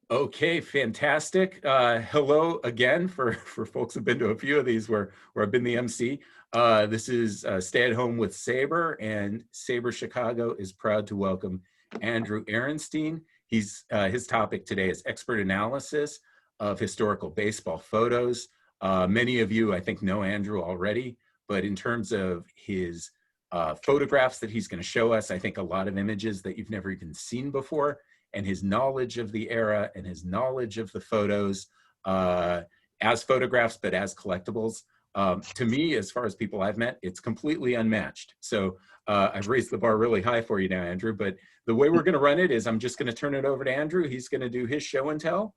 Okay, fantastic. Hello again for folks who've been to a few of these where I've been the MC. This is Stay at Home with SABR, and SABR Chicago is proud to welcome Andrew Aronstein. His topic today is expert analysis of historical baseball photos. Many of you, I think, know Andrew already, but in terms of his photographs that he's going to show us, I think a lot of images that you've never even seen before, and his knowledge of the era and his knowledge of the photos as photographs, but as collectibles. To me, as far as people I've met, it's completely unmatched. So I've raised the bar really high for you now, Andrew, but the way we're gonna run it is I'm just gonna turn it over to Andrew. He's gonna do his show and tell.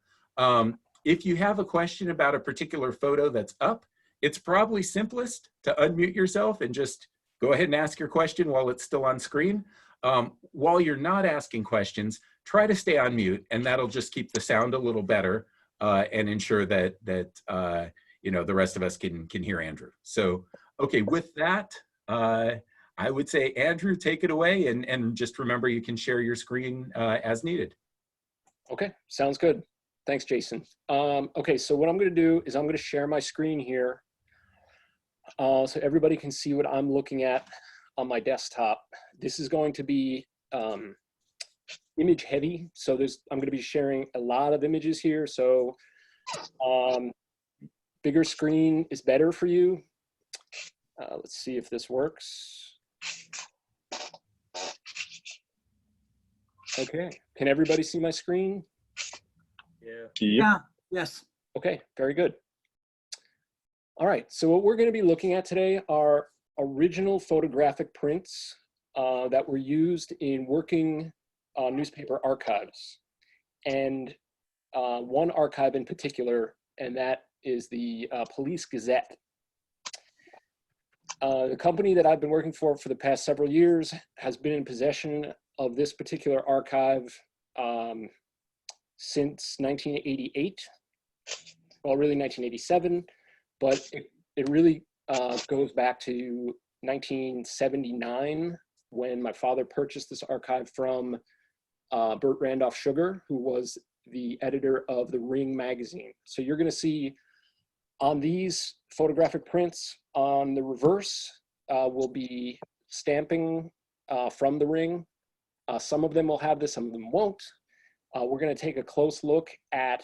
If you have a question about a particular photo that's up, it's probably simplest to unmute yourself and just go ahead and ask your question while it's still on screen. While you're not asking questions, try to stay on mute, and that'll just keep the sound a little better and ensure that you know, the rest of us can hear Andrew. So, okay, with that, I would say, Andrew, take it away, and just remember you can share your screen as needed. Okay, sounds good. Thanks, Jason. Okay, so what I'm going to do is I'm going to share my screen here so everybody can see what I'm looking at on my desktop. This is going to be image heavy, so I'm going to be sharing a lot of images here, so bigger screen is better for you. Let's see if this works. Okay, can everybody see my screen? Yeah. Yeah. Yes. Okay, very good. All right, so what we're going to be looking at today are original photographic prints that were used in working newspaper archives, and one archive in particular, and that is the Police Gazette. The company that I've been working for the past several years has been in possession of this particular archive since 1988, well, really 1987, but it really goes back to 1979 when my father purchased this archive from Burt Randolph Sugar, who was the editor of the Ring magazine. So you're going to see on these photographic prints, on the reverse will be stamping from the Ring. Some of them will have this, some of them won't. We're going to take a close look at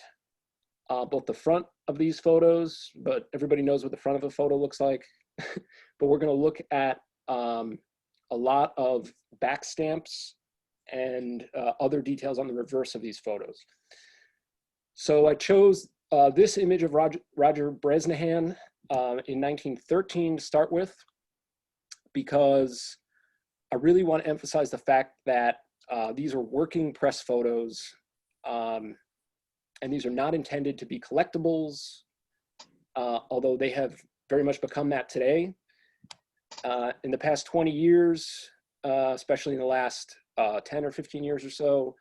both the front of these photos, but everybody knows what the front of a photo looks like. But we're going to look at a lot of back stamps and other details on the reverse of these photos. So I chose this image of Roger Bresnahan in 1913 to start with, because I really want to emphasize the fact that these are working press photos, and these are not intended to be collectibles, although they have very much become that today. In the past 20 years, especially in the last 10 or 15 years or so,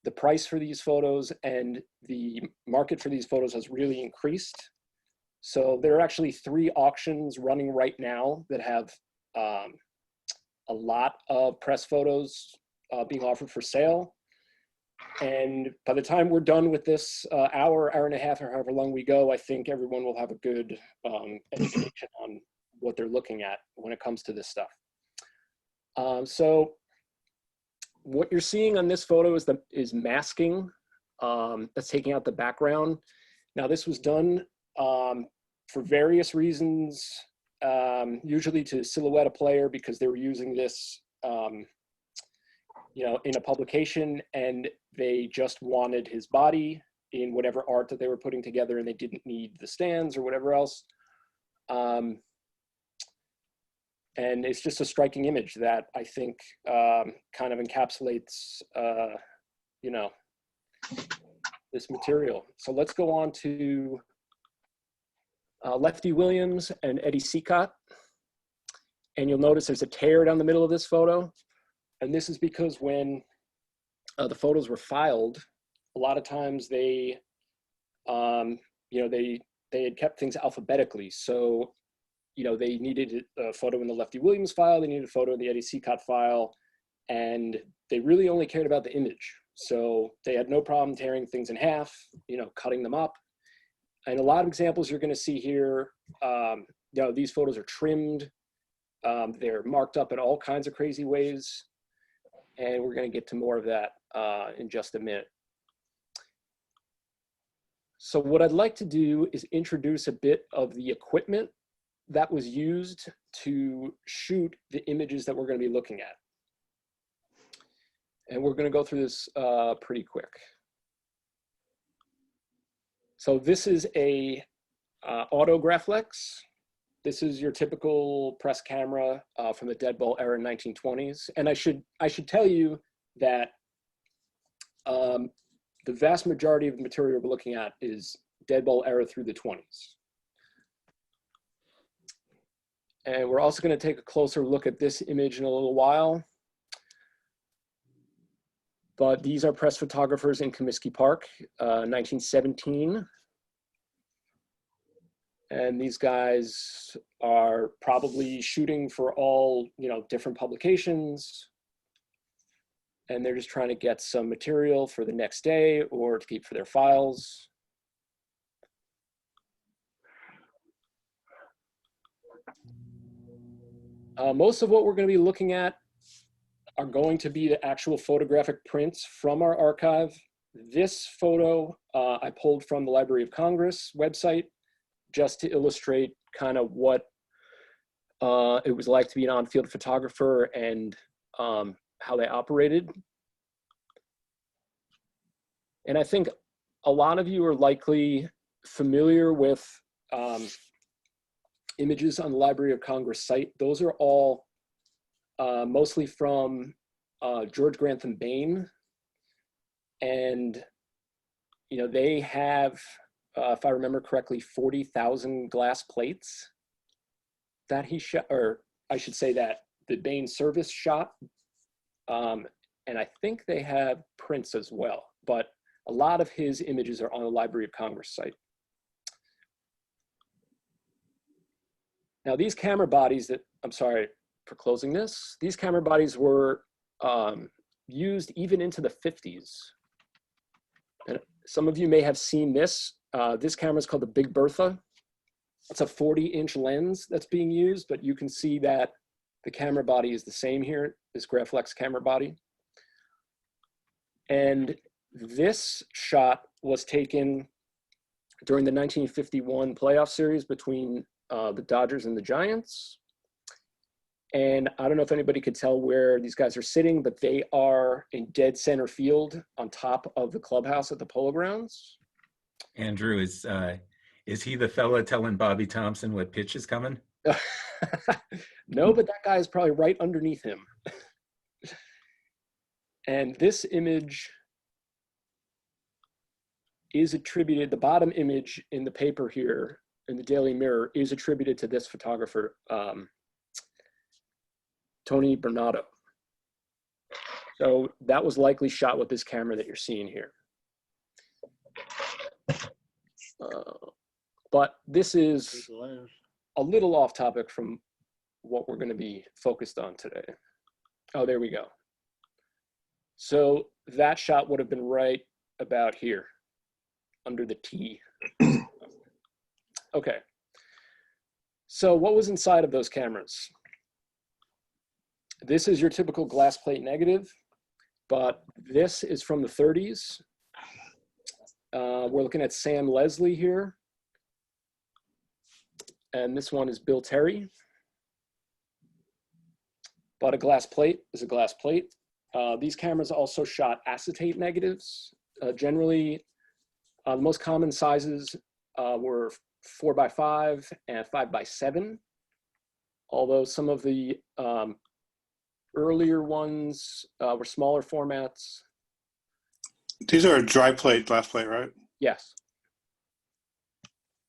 the price for these photos and the market for these photos has really increased. So there are actually 3 auctions running right now that have a lot of press photos being offered for sale. And by the time we're done with this hour and a half, or however long we go, I think everyone will have a good education on what they're looking at when it comes to this stuff. So what you're seeing on this photo is masking. That's taking out the background. Now this was done for various reasons, usually to silhouette a player because they were using this you know, in a publication, and they just wanted his body in whatever art that they were putting together, and they didn't need the stands or whatever else. And it's just a striking image that I think kind of encapsulates, you know, this material. So let's go on to Lefty Williams and Eddie Seacott. And you'll notice there's a tear down the middle of this photo. And this is because when the photos were filed, a lot of times they, you know, they had kept things alphabetically. So, you know, they needed a photo in the Lefty Williams file, they needed a photo in the Eddie Seacott file, and they really only cared about the image. So they had no problem tearing things in half, you know, cutting them up. And a lot of examples you're going to see here, you know, these photos are trimmed. They're marked up in all kinds of crazy ways. And we're going to get to more of that in just a minute. So what I'd like to do is introduce a bit of the equipment that was used to shoot the images that we're going to be looking at. And we're going to go through this pretty quick. So this is a Autographlix. This is your typical press camera from the deadbolt era 1920s. And I should tell you that the vast majority of the material we're looking at is deadbolt era through the 20s. And we're also going to take a closer look at this image in a little while. But these are press photographers in Comiskey Park, 1917. And these guys are probably shooting for all, you know, different publications. And they're just trying to get some material for the next day or to keep for their files. Most of what we're going to be looking at are going to be the actual photographic prints from our archive. This photo I pulled from the Library of Congress website just to illustrate kind of what it was like to be an on-field photographer and how they operated. And I think a lot of you are likely familiar with images on the Library of Congress site. Those are all mostly from George Grantham Bain. And, you know, they have, if I remember correctly, 40,000 glass plates that he shot, or I should say that the Bain service shot. And I think they have prints as well, but a lot of his images are on the Library of Congress site. Now these camera bodies that, I'm sorry for closing this, these camera bodies were used even into the 50s. And some of you may have seen this. This camera is called the Big Bertha. It's a 40-inch lens that's being used, but you can see that the camera body is the same here, this Graflex camera body. And this shot was taken during the 1951 playoff series between the Dodgers and the Giants. And I don't know if anybody could tell where these guys are sitting, but they are in dead center field on top of the clubhouse at the Polo Grounds. Andrew, is he the fella telling Bobby Thompson what pitch is coming? No, but that guy is probably right underneath him. And this image is attributed, the bottom image in the paper here in the Daily Mirror is attributed to this photographer, Tony Bernardo. So that was likely shot with this camera that you're seeing here. But this is a little off topic from what we're going to be focused on today. Oh, there we go. So that shot would have been right about here, under the T. Okay. So what was inside of those cameras? This is your typical glass plate negative, but this is from the 30s. We're looking at Sam Leslie here. And this one is Bill Terry. But a glass plate is a glass plate. These cameras also shot acetate negatives. Generally, the most common sizes were 4x5 and 5x7. Although some of the earlier ones were smaller formats. These are a dry plate, glass plate, right? Yes.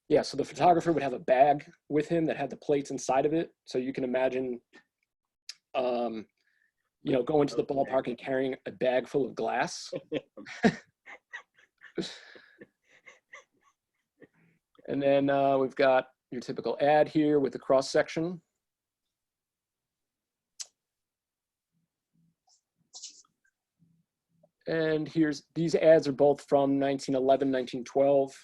Yeah, so the photographer would have a bag with him that had the plates inside of it. So you can imagine, you know, going to the ballpark and carrying a bag full of glass. And then we've got your typical ad here with the cross section. And these ads are both from 1911, 1912.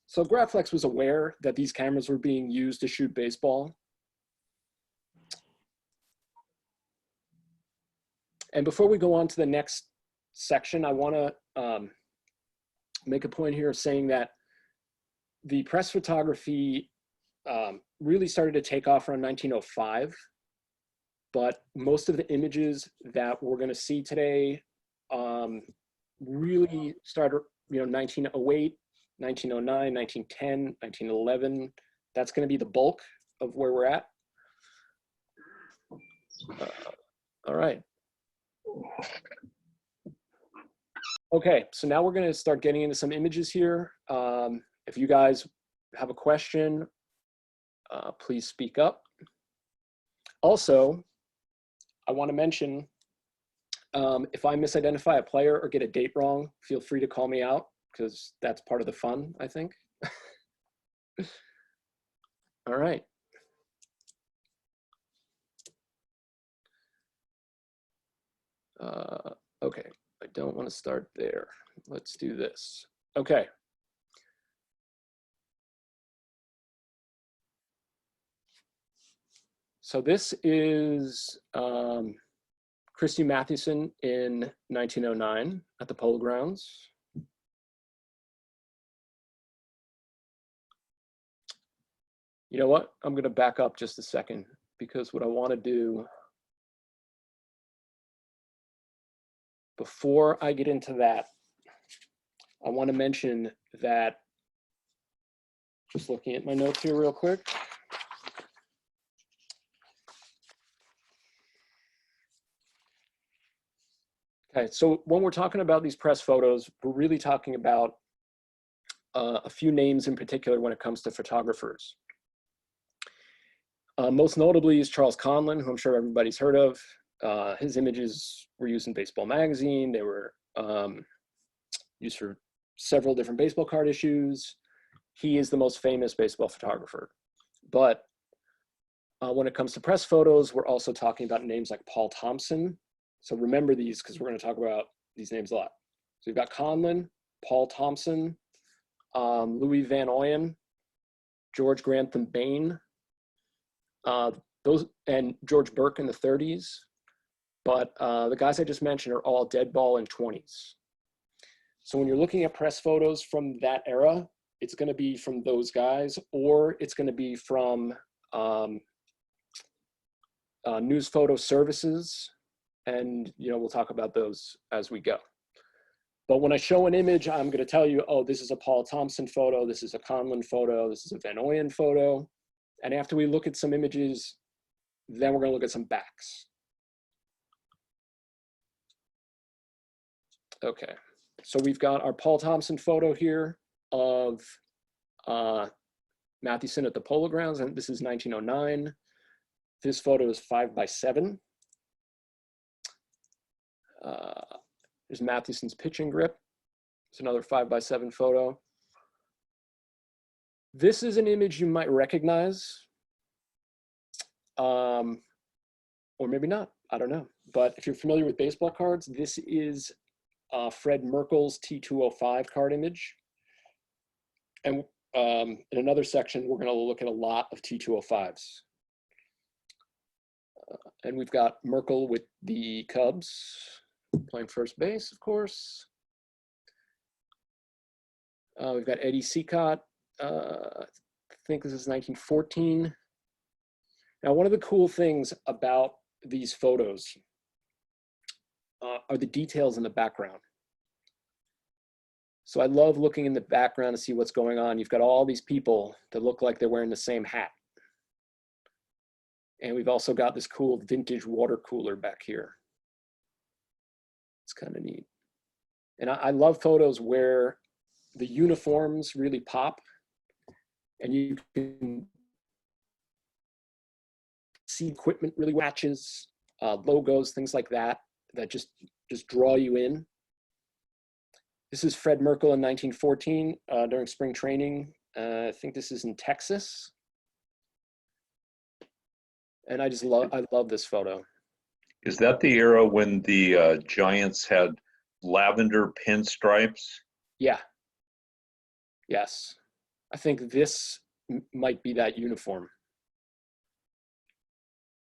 So Graflex was aware that these cameras were being used to shoot baseball. And before we go on to the next section, I want to make a point here of saying that the press photography really started to take off around 1905, but most of the images that we're going to see today really started, 1908, 1909, 1910, 1911. That's going to be the bulk of where we're at. All right. Okay, so now we're going to start getting into some images here. If you guys have a question, please speak up. Also, I want to mention, if I misidentify a player or get a date wrong, feel free to call me out, because that's part of the fun, I think. All right. Okay, I don't want to start there. Let's do this. Okay. So this is Christy Mathewson in 1909 at the Polo Grounds. You know what? I'm going to back up just a second, because what I want to do before I get into that, I want to mention that, just looking at my notes here real quick. Okay, so when we're talking about these press photos, we're really talking about a few names in particular when it comes to photographers. Most notably is Charles Conlon, who I'm sure everybody's heard of. His images were used in Baseball Magazine. They were used for several different baseball card issues. He is the most famous baseball photographer. But when it comes to press photos, we're also talking about names like Paul Thompson. So remember these, because we're going to talk about these names a lot. So we've got Conlon, Paul Thompson, Louis Van Ooyen, George Grantham Bain, those, and George Burke in the 30s. But the guys I just mentioned are all dead ball and 20s. So when you're looking at press photos from that era, it's going to be from those guys, or it's going to be from News Photo Services. And we'll talk about those as we go. But when I show an image, I'm going to tell you, oh, this is a Paul Thompson photo, this is a Conlon photo, this is a Van Ooyen photo. And after we look at some images, then we're going to look at some backs. Okay, so we've got our Paul Thompson photo here of Mathewson at the Polo Grounds, and this is 1909. This photo is 5x7. There's Mathewson's pitching grip. It's another 5x7 photo. This is an image you might recognize, or maybe not, I don't know. But if you're familiar with baseball cards, this is Fred Merkel's T205 card image. And in another section, we're gonna look at a lot of T205s. And we've got Merkel with the Cubs, playing first base, of course. We've got Eddie Seacott. I think this is 1914. Now, one of the cool things about these photos are the details in the background. So I love looking in the background to see what's going on. You've got all these people that look like they're wearing the same hat. And we've also got this cool vintage water cooler back here. It's kind of neat. And I love photos where the uniforms really pop and you can see equipment really matches, logos, things like that, that just draw you in. This is Fred Merkel in 1914 during spring training. I think this is in Texas. And I love this photo. Is that the era when the Giants had lavender pinstripes? Yeah. Yes. I think this might be that uniform.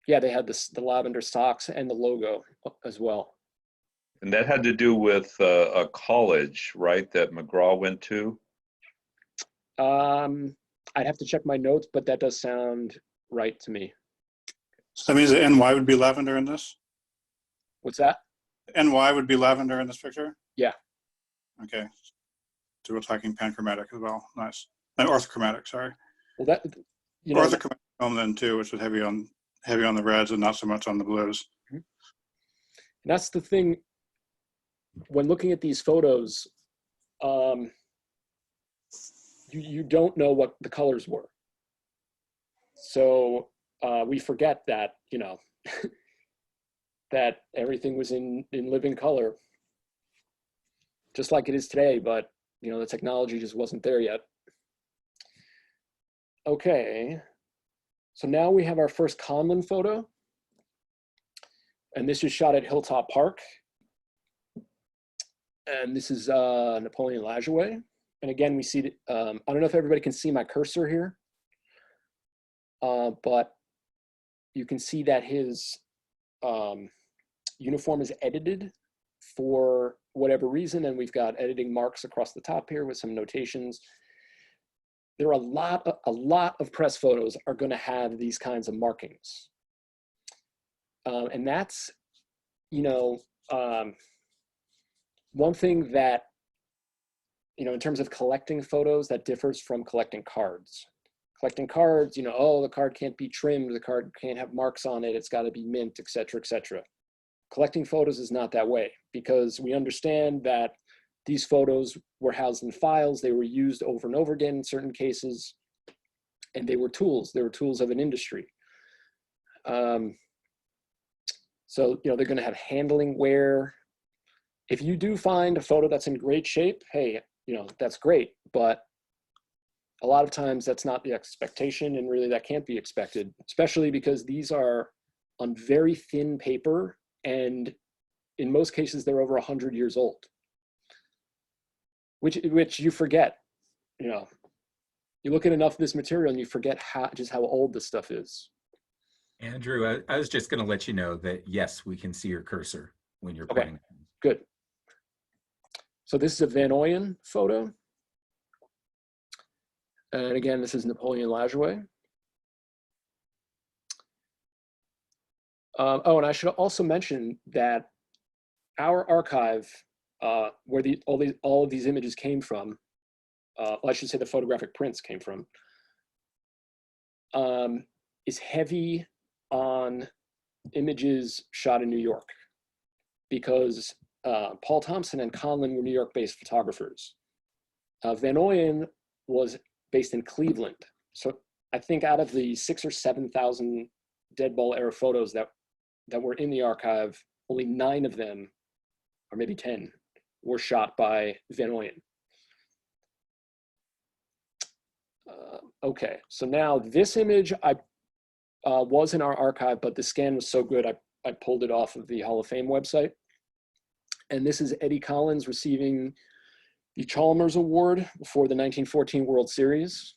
Yeah, they had the lavender socks and the logo as well. And that had to do with a college, right, that McGraw went to? I'd have to check my notes, but that does sound right to me. So that means the NY would be lavender in this? What's that? NY would be lavender in this picture? Yeah. Okay. So we're talking panchromatic as well. Nice. No, orthochromatic, sorry. Well, that, you know, Orthochromatic film then too, which was heavy on the reds and not so much on the blues. that's the thing. When looking at these photos, you don't know what the colors were. So we forget that, you know, that everything was in living color, just like it is today, but, you know, the technology just wasn't there yet. Okay, so now we have our first Conlon photo. And this is shot at Hilltop Park. And this is Napoleon Lajoie. And again, we see, I don't know if everybody can see my cursor here, but you can see that his uniform is edited for whatever reason. And we've got editing marks across the top here with some notations. There are a lot of press photos are going to have these kinds of markings. And that's, you know, one thing that, you know, in terms of collecting photos, that differs from collecting cards. Collecting cards, you know, oh, the card can't be trimmed, the card can't have marks on it, it's got to be mint, et cetera, et cetera. Collecting photos is not that way, because we understand that these photos were housed in files, they were used over and over again in certain cases, and they were tools of an industry. So, you know, they're going to have handling wear. If you do find a photo that's in great shape, hey, you know, that's great. But a lot of times that's not the expectation, and really that can't be expected, especially because these are on very thin paper, and in most cases they're over 100 years old, which you forget. You know, you look at enough of this material and you forget just how old this stuff is. Andrew, I was just going to let you know that, yes, we can see your cursor when you're Okay, playing. good. So this is a Van Oyen photo. And again, this is Napoleon Lajoie. Oh, and I should also mention that our archive, where all of these images came from, well, I should say the photographic prints came from, is heavy on images shot in New York, because Paul Thompson and Conlon were New York-based photographers. Van Oyen was based in Cleveland. So I think out of the 6,000 or 7,000 dead ball era photos that were in the archive, only 9 of them, or maybe 10, were shot by Van Oyen. Okay, so now this image was in our archive, but the scan was so good, I pulled it off of the Hall of Fame website. And this is Eddie Collins receiving the Chalmers Award for the 1914 World Series.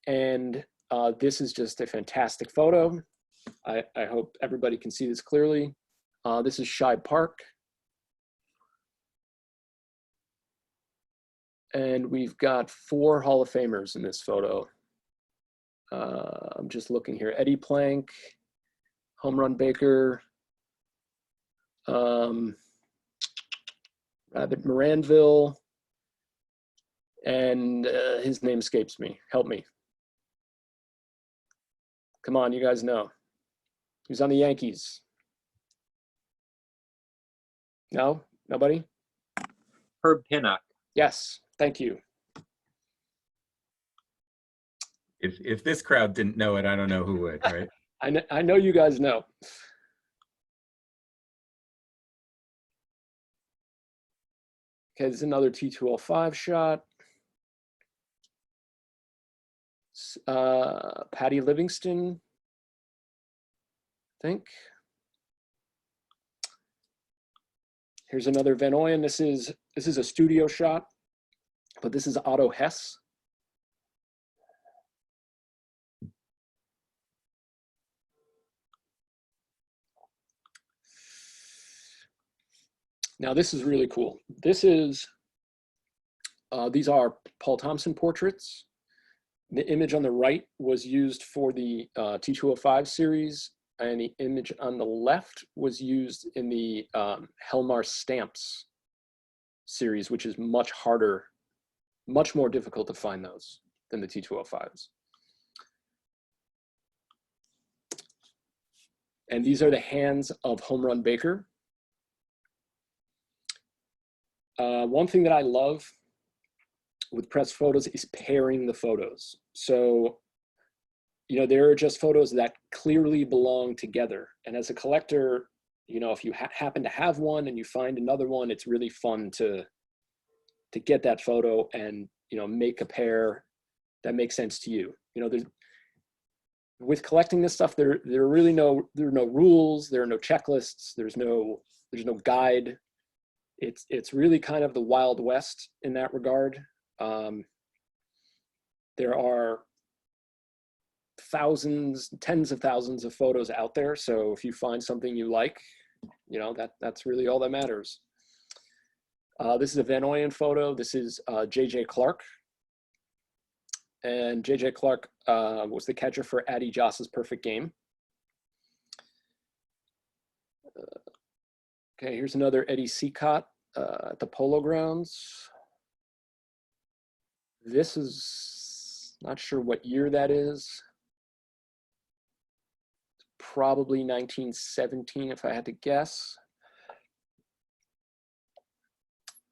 And this is just a fantastic photo. I hope everybody can see this clearly. This is Shibe Park. And we've got 4 Hall of Famers in this photo. I'm just looking here. Eddie Plank, Home Run Baker, Rabbit Moranville, and his name escapes me. Help me. Come on, you guys know. Who's on the Yankees? No? Nobody? Herb Pinnock. Yes, thank you. If this crowd didn't know it, I don't know who would, right? I know you guys know. Okay, there's another T205 shot. Patty Livingston, I think. Here's another Van Ooyen. This is a studio shot, but this is Otto Hess. Now this is really cool. This is, these are Paul Thompson portraits. The image on the right was used for the T205 series, and the image on the left was used in the Helmar Stamps series, which is much harder, much more difficult to find those than the T205s. And these are the hands of Home Run Baker. One thing that I love with press photos is pairing the photos. So, you know, there are just photos that clearly belong together. And as a collector, you know, if you happen to have one and you find another one, it's really fun to get that photo and, you know, make a pair that makes sense to you. You know, with collecting this stuff, there are really no rules, there are no checklists, there's no guide. It's really kind of the Wild West in that regard. There are thousands, tens of thousands of photos out there. So if you find something you like, you know, that's really all that matters. This is a Van Ooyen photo. This is J.J. Clark. And J.J. Clark was the catcher for Addie Joss's Perfect Game. Okay, here's another Eddie Seacott at the Polo Grounds. This is, not sure what year that is. Probably 1917 if I had to guess.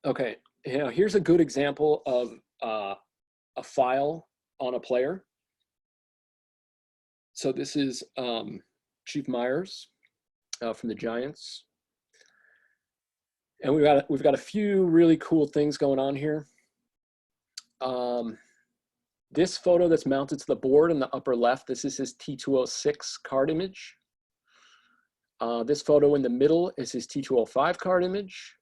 Okay, you know, here's a good example of a file on a player. So this is Chief Myers from the Giants. And we've got a few really cool things going on here. This photo that's mounted to the board in the upper left, this is his T206 card image. This photo in the middle is his T205 card image.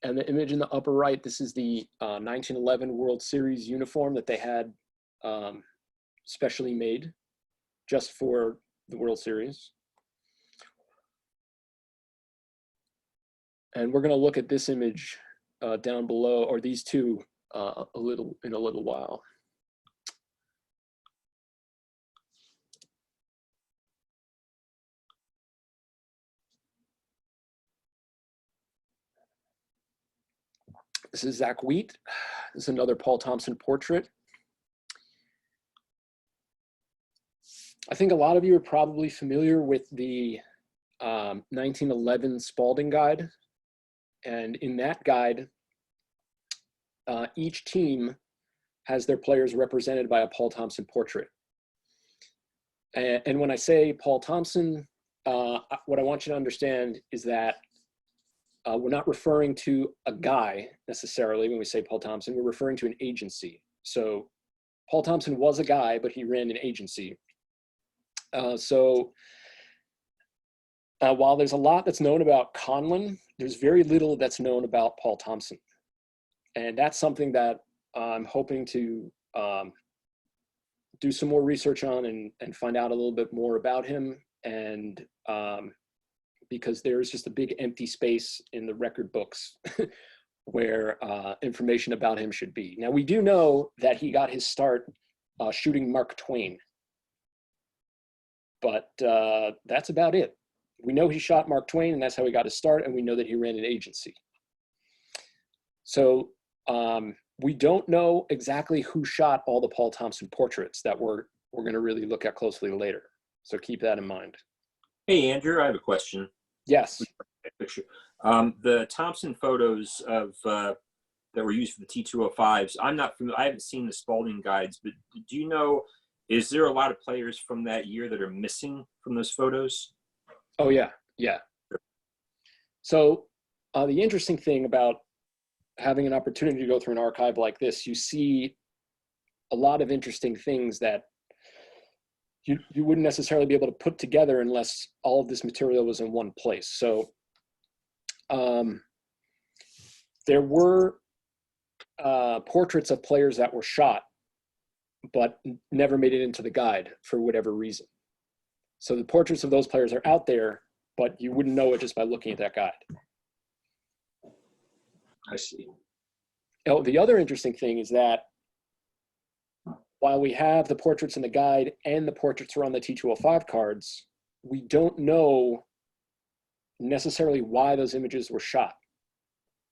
And the image in the upper right, this is the 1911 World Series uniform that they had specially made just for the World Series. And we're going to look at this image down below, or these two, in a little while. This is Zach Wheat. This is another Paul Thompson portrait. I think a lot of you are probably familiar with the 1911 Spalding guide. And in that guide, each team has their players represented by a Paul Thompson portrait. And when I say Paul Thompson, what I want you to understand is that we're not referring to a guy necessarily when we say Paul Thompson, we're referring to an agency. So Paul Thompson was a guy, but he ran an agency. While there's a lot that's known about Conlon, there's very little that's known about Paul Thompson. And that's something that I'm hoping to do some more research on and find out a little bit more about him. And because there's just a big empty space in the record books where information about him should be. Now, we do know that he got his start shooting Mark Twain, but that's about it. We know he shot Mark Twain, and that's how he got his start, and we know that he ran an agency. So we don't know exactly who shot all the Paul Thompson portraits that we're going to really look at closely later. So keep that in mind. Hey, Andrew, I have a question. Yes. Picture. The Thompson photos of that were used for the T205s. I'm not familiar. I haven't seen the Spalding guides, but do you know? Is there a lot of players from that year that are missing from those photos? Oh yeah, yeah. So the interesting thing about having an opportunity to go through an archive like this, you see a lot of interesting things that you wouldn't necessarily be able to put together unless all of this material was in one place. So There were portraits of players that were shot, but never made it into the guide for whatever reason. So the portraits of those players are out there, but you wouldn't know it just by looking at that guide. I see. Oh, the other interesting thing is that while we have the portraits in the guide and the portraits are on the T205 cards, we don't know necessarily why those images were shot.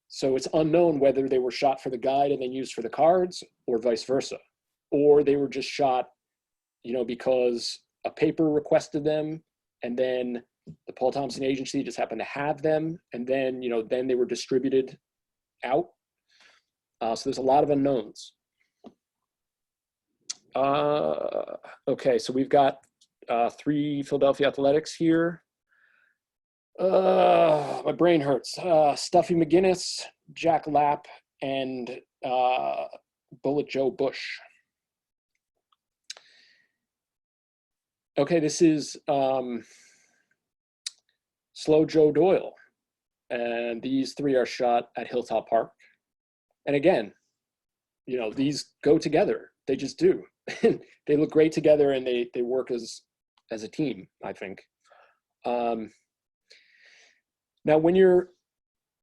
So it's unknown whether they were shot for the guide and then used for the cards, or vice versa. Or they were just shot, you know, because a paper requested them, and then the Paul Thompson agency just happened to have them, and then, you know, then they were distributed out. So there's a lot of unknowns. Okay, so we've got 3 Philadelphia Athletics here. My brain hurts. Stuffy McGinnis, Jack Lapp, and Bullet Joe Bush. Okay, this is Slow Joe Doyle, and these 3 are shot at Hilltop Park. And again, you know, these go together. They just do. They look great together, and they work as a team, I think. Now, when you're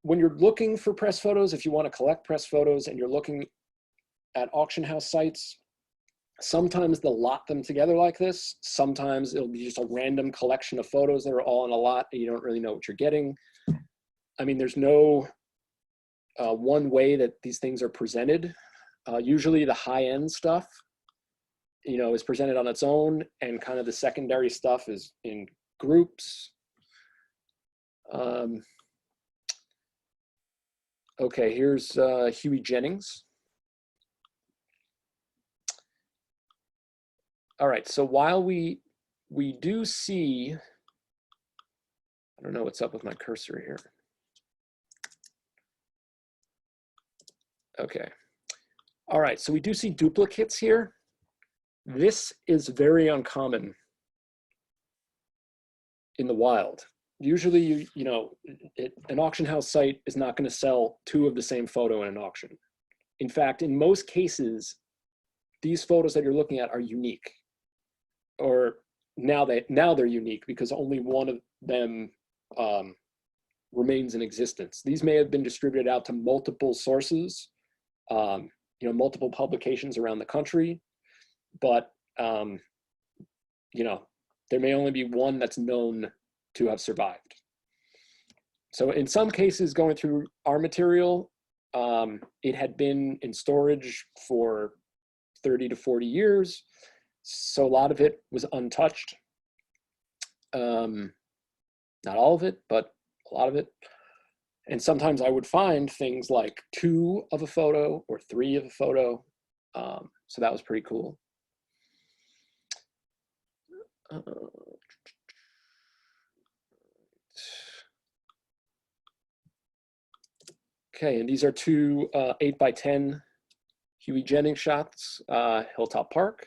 looking for press photos, if you want to collect press photos and you're looking at auction house sites, sometimes they'll lot them together like this. Sometimes it'll be just a random collection of photos that are all in a lot and you don't really know what you're getting. I mean, there's no one way that these things are presented. Usually the high-end stuff, you know, is presented on its own, and kind of the secondary stuff is in groups. Okay, here's Huey Jennings. All right, so while we do see, I don't know what's up with my cursor here. Okay. All right, so we do see duplicates here. This is very uncommon in the wild. Usually, you know, an auction house site is not going to sell 2 of the same photo in an auction. In fact, in most cases, these photos that you're looking at are unique. Or now they're unique because only one of them remains in existence. These may have been distributed out to multiple sources, you know, multiple publications around the country, but you know, there may only be one that's known to have survived. So in some cases, going through our material, it had been in storage for 30 to 40 years. So a lot of it was untouched. Not all of it, but a lot of it. And sometimes I would find things like 2 of a photo or 3 of a photo. So that was pretty cool. Okay, and these are 2 8x10 Huey Jennings shots, Hilltop Park.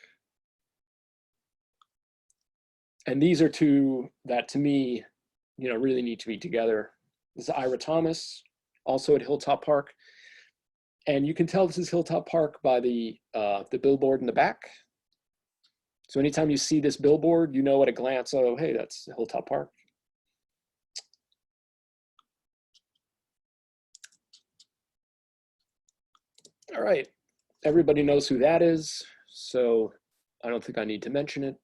And these are 2 that, to me, you know, really need to be together. This is Ira Thomas, also at Hilltop Park. And you can tell this is Hilltop Park by the billboard in the back. So anytime you see this billboard, you know at a glance, oh, hey, that's Hilltop Park. All right, everybody knows who that is, so I don't think I need to mention it.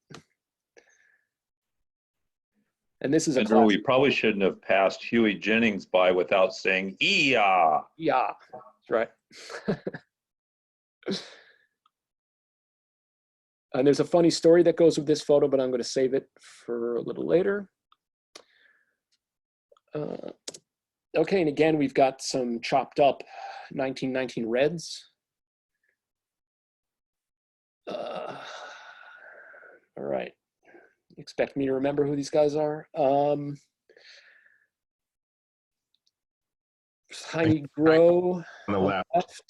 And this is a Andrew, we classic. probably shouldn't have passed Huey Jennings by without saying, "Ee-yah." Yeah, that's right. And there's a funny story that goes with this photo, but I'm going to save it for a little later. Okay, and again, we've got some chopped up 1919 Reds. All right. Expect me to remember who these guys are. Heine Groh On the left.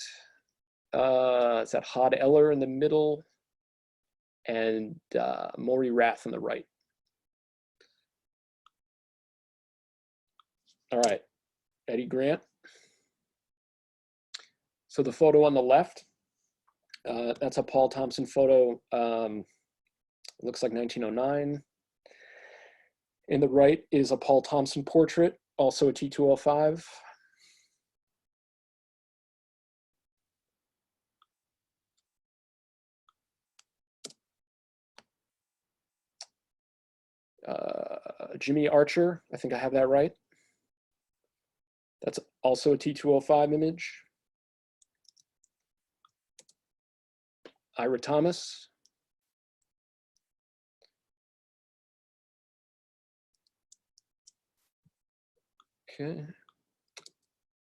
It's that Hod Eller in the middle, and Maury Rath on the right. All right. Eddie Grant. So the photo on the left, that's a Paul Thompson photo. Looks like 1909. In the right is a Paul Thompson portrait, also a T205. Jimmy Archer, I think I have that right. That's also a T205 image. Ira Thomas. Okay.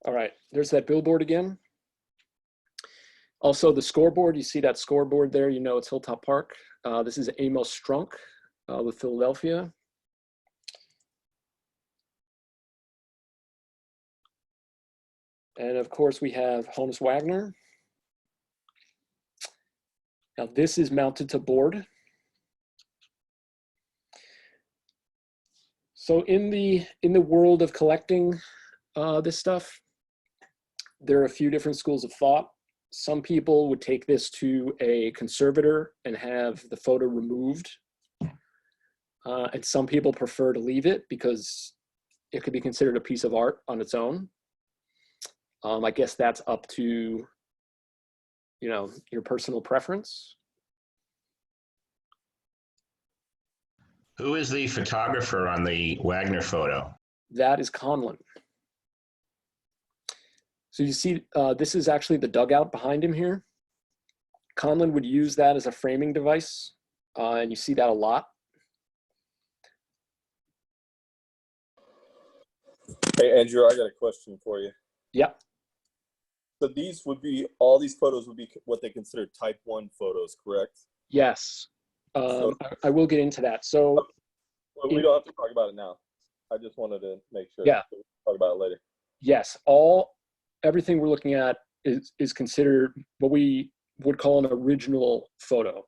All right, there's that billboard again. Also the scoreboard, you see that scoreboard there, you know it's Hilltop Park. This is Amos Strunk with Philadelphia. And of course we have Honus Wagner. Now this is mounted to board. So in the world of collecting this stuff, there are a few different schools of thought. Some people would take this to a conservator and have the photo removed. And some people prefer to leave it because it could be considered a piece of art on its own. I guess that's up to, you know, your personal preference. Who is the photographer on the Wagner photo? That is Conlon. So you see, this is actually the dugout behind him here. Conlon would use that as a framing device, and you see that a lot. Hey, Andrew, I got a question for you. Yep. So these would be, all these photos would be what they consider type 1 photos, correct? Yes. I will get into that. So Well, we don't have to talk about it now. I just wanted to make sure. Yeah. We'll talk about it later. yes, everything we're looking at is considered what we would call an original photo,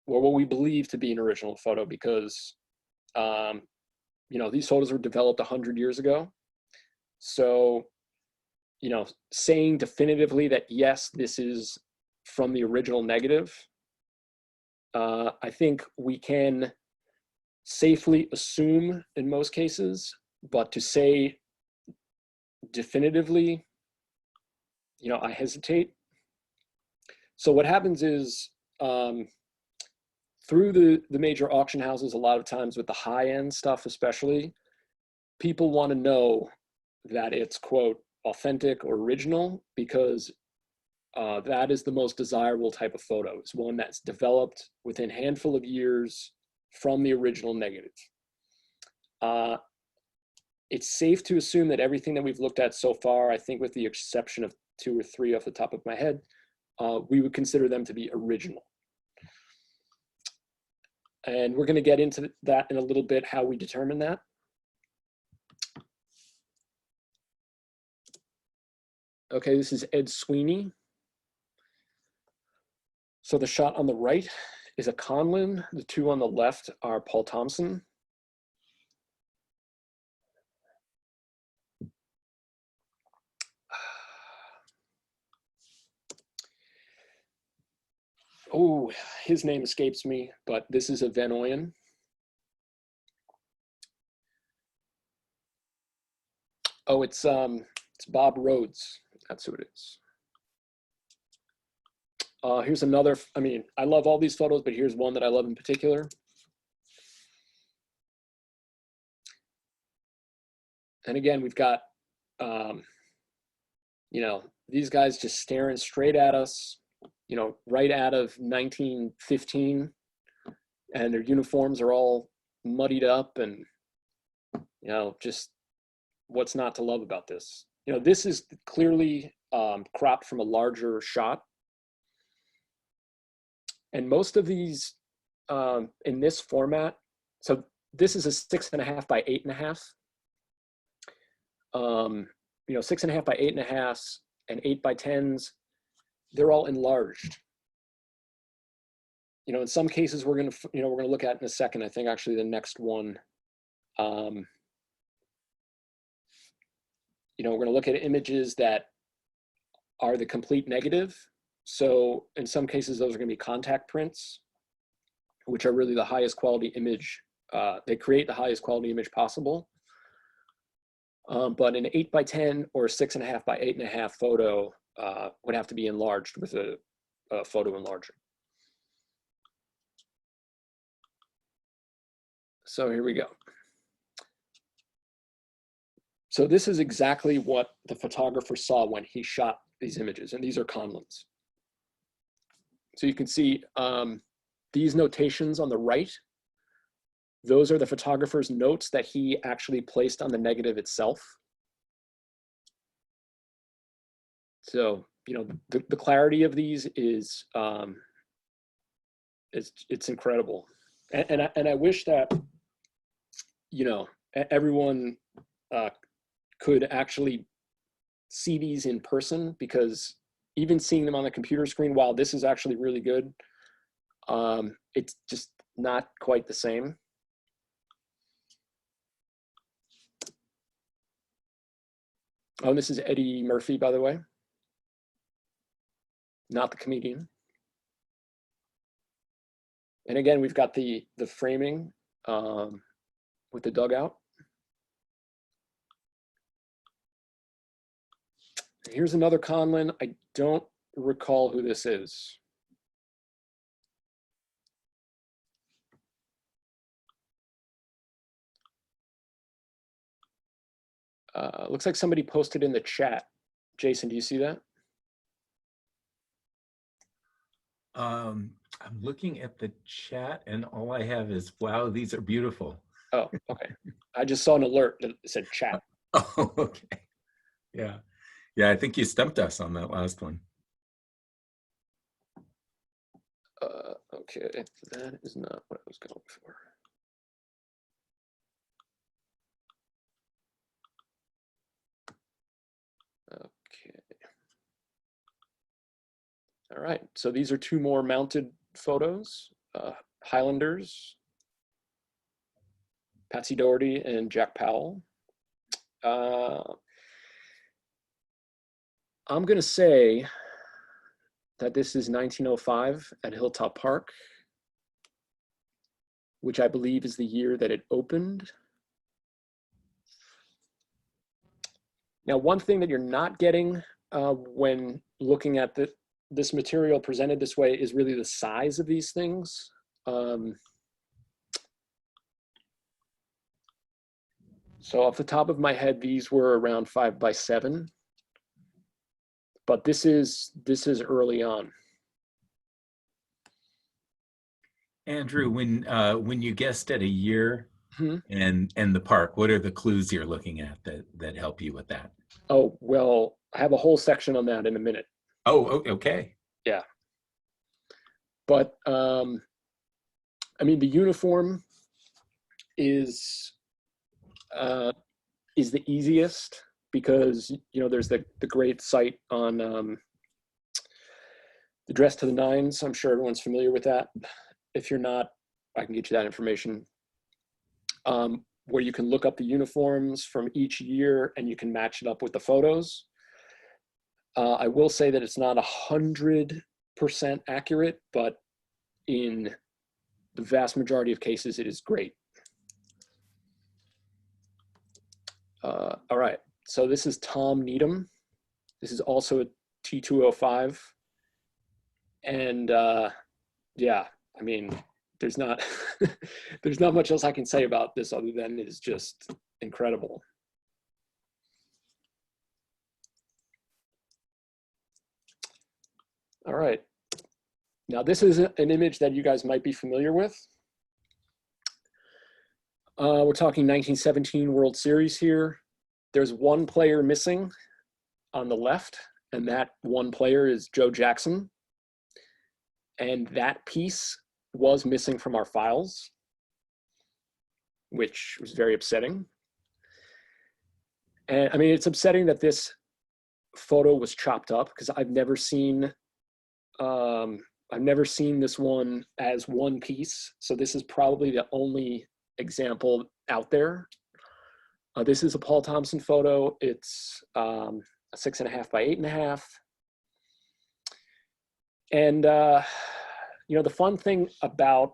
or what we believe to be an original photo, because you know, these photos were developed 100 years ago. So, you know, saying definitively that yes, this is from the original negative, I think we can safely assume in most cases, but to say definitively, you know, I hesitate. So what happens is, through the major auction houses, a lot of times with the high-end stuff especially, people want to know that it's, quote, authentic or original, because that is the most desirable type of photo. It's one that's developed within a handful of years from the original negative. It's safe to assume that everything that we've looked at so far, I think with the exception of 2 or 3 off the top of my head, we would consider them to be original. And we're going to get into that in a little bit, how we determine that. Okay, this is Ed Sweeney. So the shot on the right is a Conlon. The 2 on the left are Paul Thompson. Oh, his name escapes me, but this is a Van Ooyen. Oh, it's Bob Rhodes. That's who it is. Here's another, I mean, I love all these photos, but here's one that I love in particular. And again, we've got, you know, these guys just staring straight at us, you know, right out of 1915, and their uniforms are all muddied up, and, you know, just what's not to love about this? You know, this is clearly cropped from a larger shot. And most of these in this format, so this is a 6.5 by 8.5. You know, 6.5 by 8.5 and 8 by 10s, they're all enlarged. You know, in some cases we're gonna look at in a second. I think actually the next one, we're going to look at images that are the complete negative. So in some cases, those are going to be contact prints, which are really the highest quality image. They create the highest quality image possible. But an 8x10 or 6.5 by 8.5 photo would have to be enlarged with a photo enlarger. So here we go. So this is exactly what the photographer saw when he shot these images, and these are Conlons. So you can see these notations on the right. Those are the photographer's notes that he actually placed on the negative itself. So, the clarity of these is, it's incredible. And I wish that, everyone could actually see these in person, because even seeing them on the computer screen, while this is actually really good, it's just not quite the same. Oh, this is Eddie Murphy, by the way, not the comedian. And again, we've got the framing with the dugout. Here's another Conlon. I don't recall who this is. Looks like somebody posted in the chat. Jason, do you see that? I'm looking at the chat and all I have is, wow, these are beautiful. Oh, okay. I just saw an alert that said chat. Oh, okay. Yeah. Yeah, I think you stumped us on that last one. Okay, that is not what I was going for. Okay. All right, so these are two more mounted photos. Highlanders, Patsy Doherty and Jack Powell. I'm gonna say that this is 1905 at Hilltop Park, which I believe is the year that it opened. Now, one thing that you're not getting when looking at this material presented this way is really the size of these things. So off the top of my head, these were around 5x7, but this is early on. Andrew, when you guessed at a year Mm-hmm. and the park, what are the clues you're looking at that help you with that? Oh, well, I have a whole section on that in a minute. Oh, okay. Yeah. But, I mean, the uniform is the easiest because, there's the great site on the Dress to the Nines. I'm sure everyone's familiar with that. If you're not, I can get you that information. Where you can look up the uniforms from each year and you can match it up with the photos. I will say that it's not 100% accurate, but in the vast majority of cases, it is great. All right, so this is Tom Needham. This is also a T205. And yeah, I mean, there's not there's not much else I can say about this other than it is just incredible. All right. Now this is an image that you guys might be familiar with. We're talking 1917 World Series here. There's one player missing on the left, and that one player is Joe Jackson. And that piece was missing from our files, which was very upsetting. And I mean, it's upsetting that this photo was chopped up because I've never seen this one as one piece. So this is probably the only example out there. This is a Paul Thompson photo. It's a 6.5 by 8.5. And, you know, the fun thing about,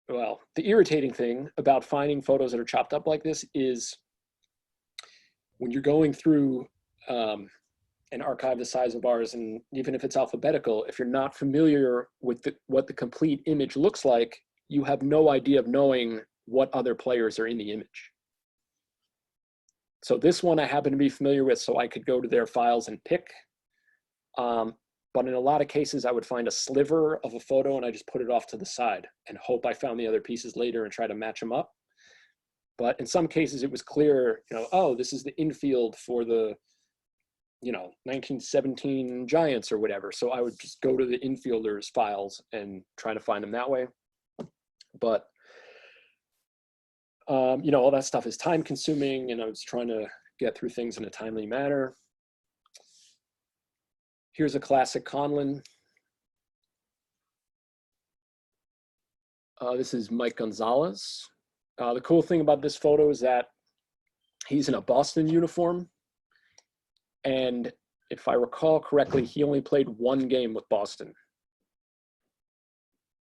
well, the irritating thing about finding photos that are chopped up like this is when you're going through an archive the size of ours, and even if it's alphabetical, if you're not familiar with what the complete image looks like, you have no idea of knowing what other players are in the image. So this one I happen to be familiar with, so I could go to their files and pick. But in a lot of cases, I would find a sliver of a photo and I just put it off to the side and hope I found the other pieces later and try to match them up. But in some cases, it was clear, you know, oh, this is the infield for the, you know, 1917 Giants or whatever. So I would just go to the infielders files and try to find them that way. But, you know, all that stuff is time consuming, and I was trying to get through things in a timely manner. Here's a classic Conlon. This is Mike Gonzalez. The cool thing about this photo is that he's in a Boston uniform. And if I recall correctly, he only played one game with Boston.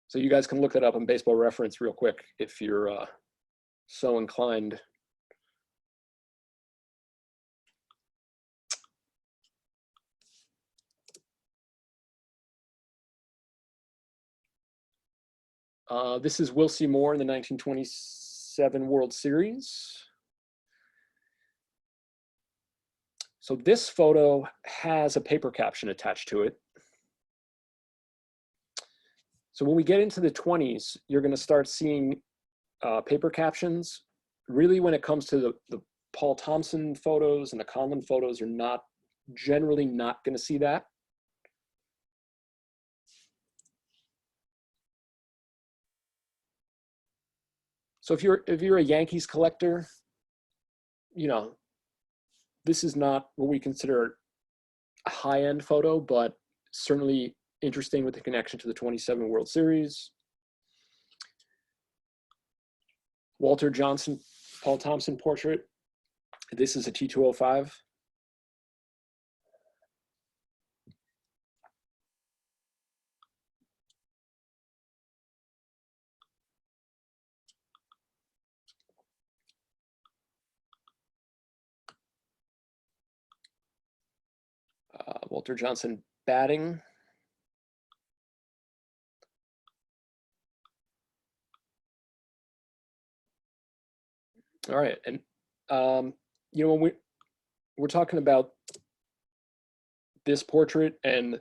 So you guys can look that up on Baseball Reference real quick if you're so inclined. This is Will Seymour in the 1927 World Series. So this photo has a paper caption attached to it. So when we get into the 20s, you're going to start seeing paper captions. Really, when it comes to the Paul Thompson photos and the Conlon photos, you're generally not going to see that. So if you're a Yankees collector, you know, this is not what we consider a high-end photo, but certainly interesting with the connection to the 27 World Series. Walter Johnson, Paul Thompson portrait. This is a T205. Walter Johnson batting. All right, and you know, when we're talking about this portrait and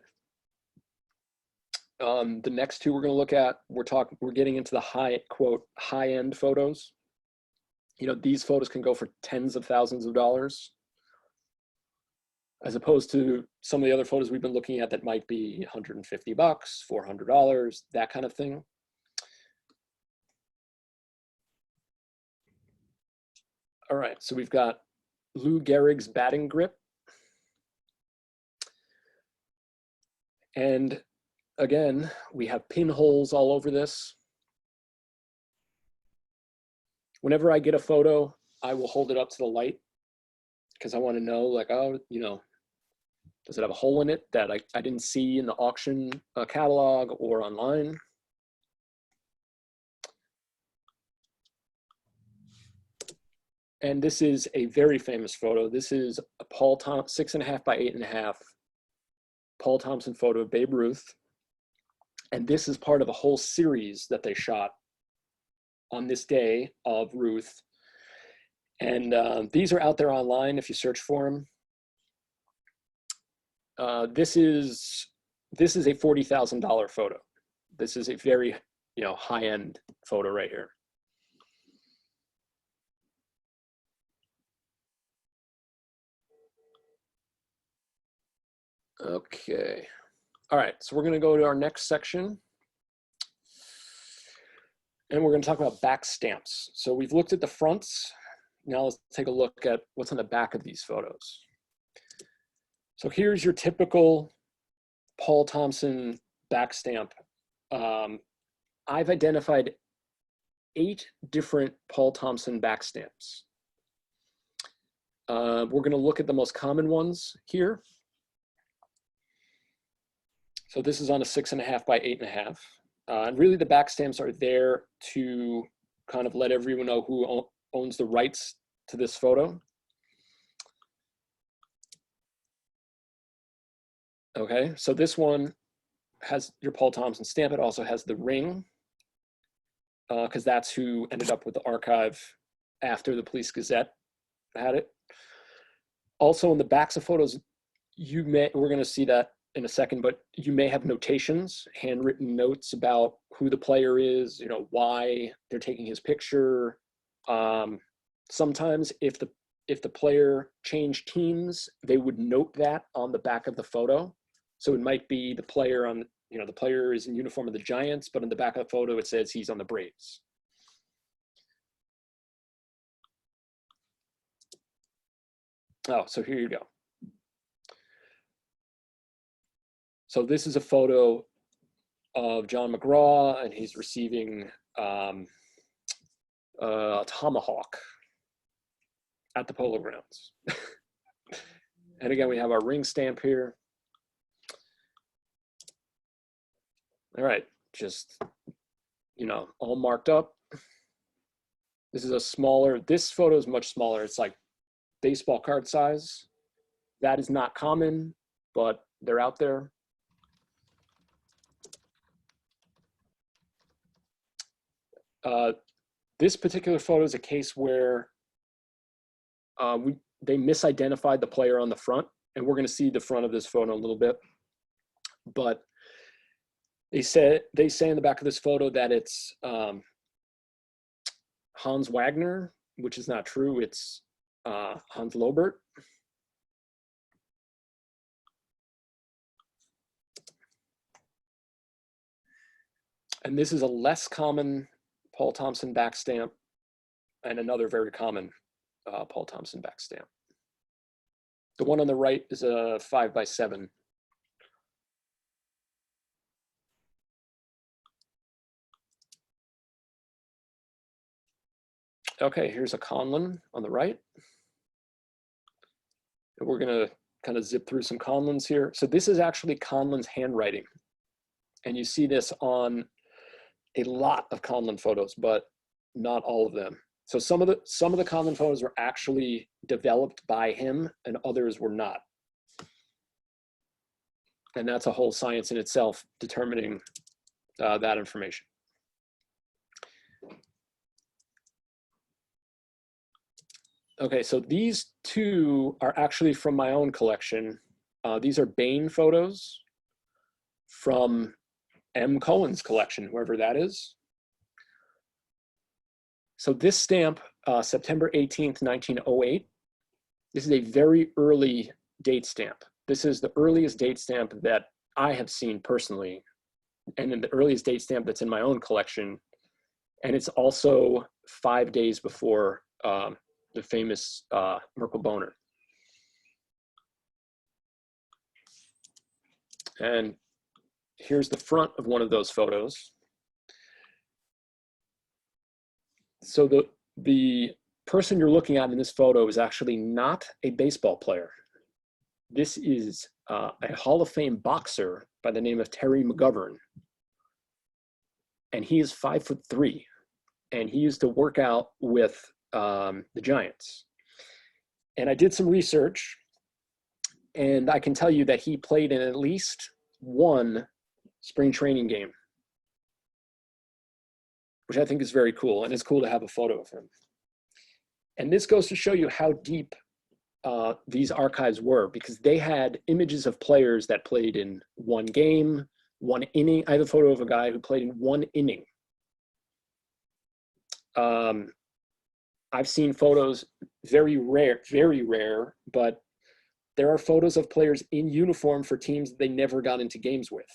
the next two we're going to look at, we're getting into the high-end photos. You know, these photos can go for tens of thousands of dollars, as opposed to some of the other photos we've been looking at that might be $150, $400, that kind of thing. All right, so we've got Lou Gehrig's batting grip. And again, we have pinholes all over this. Whenever I get a photo, I will hold it up to the light because I want to know, like, oh, you know, does it have a hole in it that I didn't see in the auction catalog or online? And this is a very famous photo. This is a 6.5 by 8.5 Paul Thompson photo of Babe Ruth. And this is part of a whole series that they shot on this day of Ruth. And these are out there online if you search for them. This is a $40,000 photo. This is a very, you know, high-end photo right here. Okay. All right, so we're going to go to our next section. And we're going to talk about back stamps. So we've looked at the fronts. Now let's take a look at what's on the back of these photos. So here's your typical Paul Thompson back stamp. I've identified 8 different Paul Thompson back stamps. We're going to look at the most common ones here. So this is on a 6.5 by 8.5. And really the back stamps are there to kind of let everyone know who owns the rights to this photo. Okay, so this one has your Paul Thompson stamp. It also has the ring, because that's who ended up with the archive after the Police Gazette had it. Also in the backs of photos, we're going to see that in a second, but you may have notations, handwritten notes about who the player is, you know, why they're taking his picture. Sometimes if the player changed teams, they would note that on the back of the photo. So it might be the player on, you know, the player is in uniform of the Giants, but in the back of the photo, it says he's on the Braves. Oh, so here you go. So this is a photo of John McGraw, and he's receiving a tomahawk at the Polo Grounds. And again, we have our ring stamp here. All right, just, you know, all marked up. This is a smaller, this photo is much smaller. It's like baseball card size. That is not common, but they're out there. This particular photo is a case where they misidentified the player on the front, and we're going to see the front of this photo in a little bit. But they say in the back of this photo that it's Hans Wagner, which is not true. It's Hans Lobert. And this is a less common Paul Thompson back stamp, and another very common Paul Thompson back stamp. The one on the right is a 5 by 7. Okay, here's a Conlon on the right. And we're gonna kind of zip through some Conlons here. So this is actually Conlon's handwriting. And you see this on a lot of Conlon photos, but not all of them. So some of the Conlon photos were actually developed by him, and others were not. And that's a whole science in itself, determining that information. Okay, so these two are actually from my own collection. These are Bain photos from M. Cohen's collection, whoever that is. So this stamp, September 18th, 1908, this is a very early date stamp. This is the earliest date stamp that I have seen personally, and then the earliest date stamp that's in my own collection. And it's also 5 days before the famous Merkle Boner. And here's the front of one of those photos. So the person you're looking at in this photo is actually not a baseball player. This is a Hall of Fame boxer by the name of Terry Mcgovern. And he is 5'3", and he used to work out with the Giants. And I did some research, and I can tell you that he played in at least one spring training game, which I think is very cool, and it's cool to have a photo of him. And this goes to show you how deep these archives were, because they had images of players that played in one game, one inning. I have a photo of a guy who played in one inning. I've seen photos, very rare, but there are photos of players in uniform for teams they never got into games with.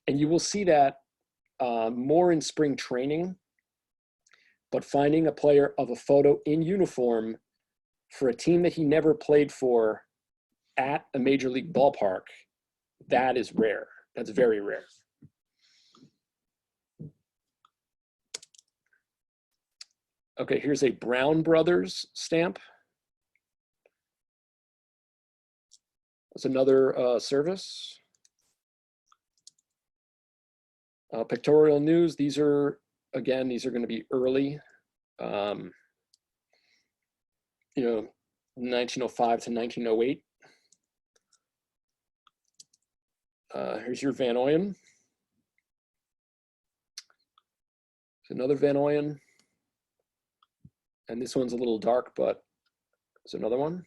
And you will see that more in spring training, but finding a player of a photo in uniform for a team that he never played for at a major league ballpark, that is rare. That's very rare. Okay, here's a Brown Brothers stamp. That's another service. Pictorial news, these are, again, these are going to be early, you know, 1905 to 1908. Here's your Van Oyen. There's another Van Oyen. And this one's a little dark, but there's another one.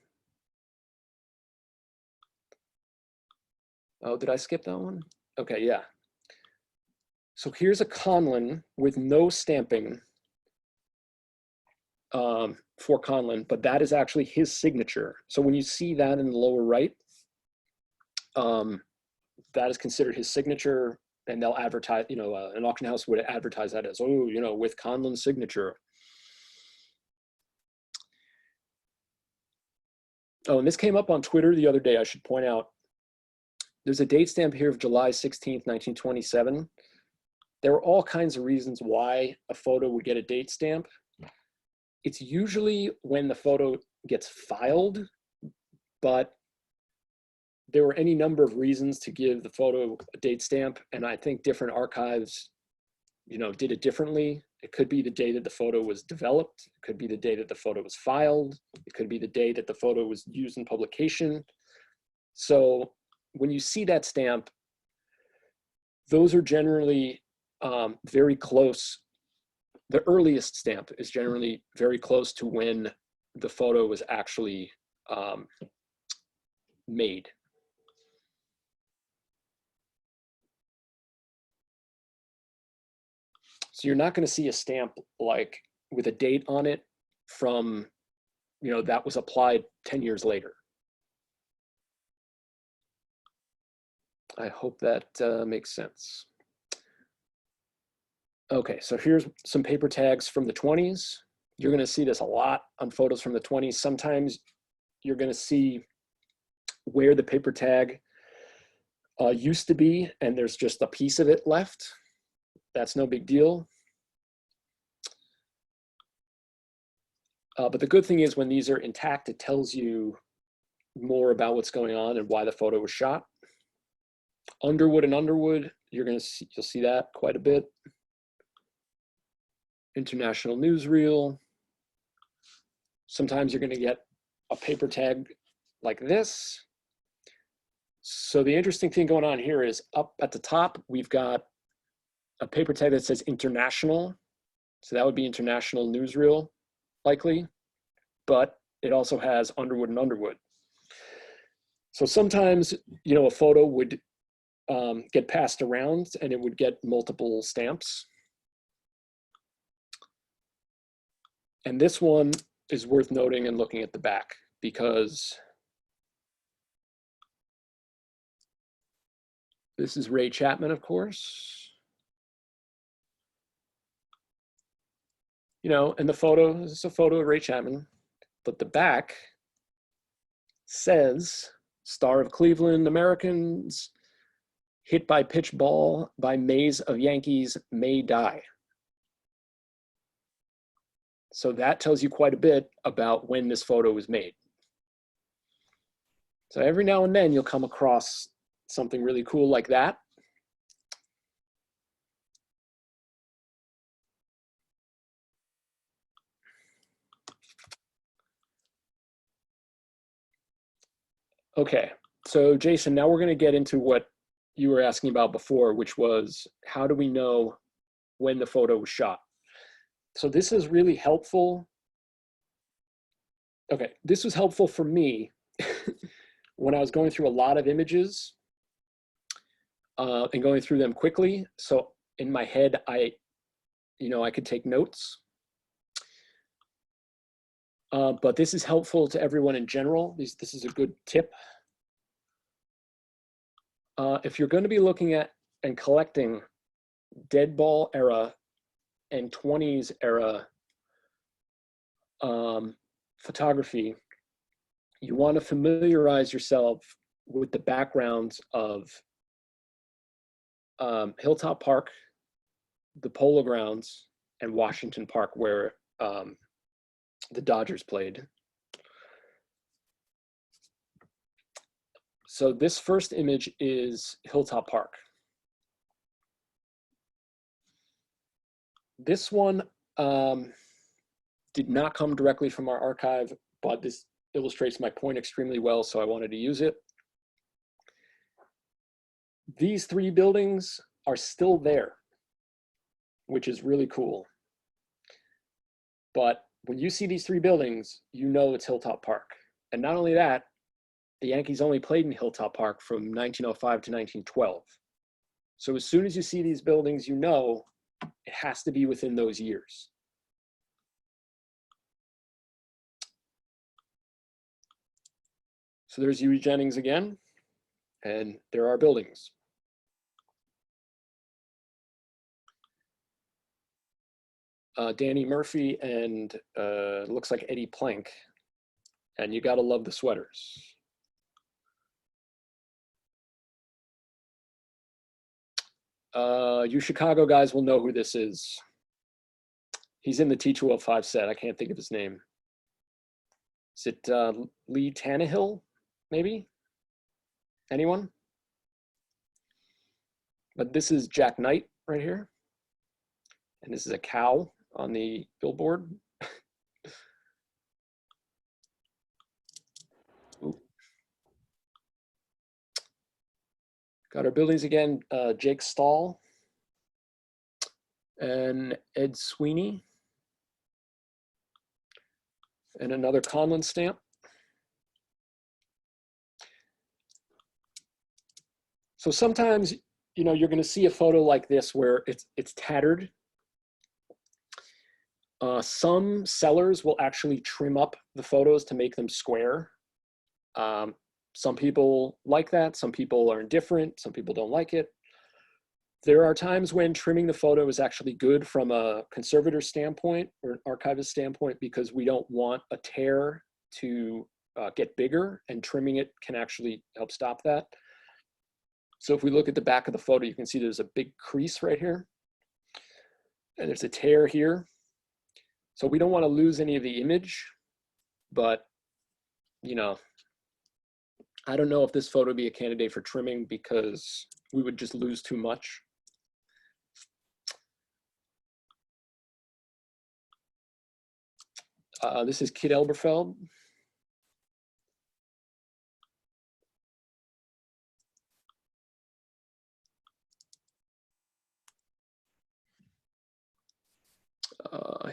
Oh, did I skip that one? Okay, yeah. So here's a Conlon with no stamping for Conlon, but that is actually his signature. So when you see that in the lower right, that is considered his signature, and they'll advertise, you know, an auction house would advertise that as, oh, you know, with Conlon's signature. Oh, and this came up on Twitter the other day, I should point out. There's a date stamp here of July 16th, 1927. There are all kinds of reasons why a photo would get a date stamp. It's usually when the photo gets filed, but there were any number of reasons to give the photo a date stamp, and I think different archives, you know, did it differently. It could be the day that the photo was developed. It could be the day that the photo was filed. It could be the day that the photo was used in publication. So when you see that stamp, those are generally very close. The earliest stamp is generally very close to when the photo was actually made. So you're not going to see a stamp like with a date on it from, you know, that was applied 10 years later. I hope that makes sense. Okay, so here's some paper tags from the 20s. You're going to see this a lot on photos from the 20s. Sometimes you're going to see where the paper tag used to be, and there's just a piece of it left. That's no big deal. But the good thing is when these are intact, it tells you more about what's going on and why the photo was shot. Underwood and Underwood, you'll see that quite a bit. International Newsreel. Sometimes you're going to get a paper tag like this. So the interesting thing going on here is up at the top, we've got a paper tag that says International. So that would be International Newsreel, likely, but it also has Underwood and Underwood. So sometimes, you know, a photo would get passed around and it would get multiple stamps. And this one is worth noting and looking at the back because this is Ray Chapman, of course. You know, and the photo, this is a photo of Ray Chapman, but the back says, Star of Cleveland, Americans, hit by pitch ball by maze of Yankees may die. So that tells you quite a bit about when this photo was made. So every now and then you'll come across something really cool like that. Okay, so Jason, now we're going to get into what you were asking about before, which was how do we know when the photo was shot? So this is really helpful. Okay, this was helpful for me when I was going through a lot of images and going through them quickly. So in my head, I could take notes. But this is helpful to everyone in general. This is a good tip. If you're going to be looking at and collecting dead ball era and 20s era photography, you want to familiarize yourself with the backgrounds of Hilltop Park, the Polo Grounds, and Washington Park, where the Dodgers played. So this first image is Hilltop Park. This one did not come directly from our archive, but this illustrates my point extremely well, so I wanted to use it. These three buildings are still there, which is really cool. But when you see these three buildings, you know it's Hilltop Park. And not only that, the Yankees only played in Hilltop Park from 1905 to 1912. So as soon as you see these buildings, you know it has to be within those years. So there's Huey Jennings again, and there are buildings. Danny Murphy and looks like Eddie Plank, and you gotta love the sweaters. You Chicago guys will know who this is. He's in the T205 set. I can't think of his name. Is it Lee Tannehill, maybe? Anyone? But this is Jack Knight right here. And this is a cow on the billboard. Ooh. Got our buildings again, Jake Stahl and Ed Sweeney. And another Conlon stamp. So sometimes, you know, you're going to see a photo like this where it's tattered. Some sellers will actually trim up the photos to make them square. Some people like that. Some people are indifferent. Some people don't like it. There are times when trimming the photo is actually good from a conservator standpoint or an archivist standpoint, because we don't want a tear to get bigger, and trimming it can actually help stop that. So if we look at the back of the photo, you can see there's a big crease right here, and there's a tear here. So we don't want to lose any of the image, but, you know, I don't know if this photo would be a candidate for trimming because we would just lose too much. This is Kid Elberfeld.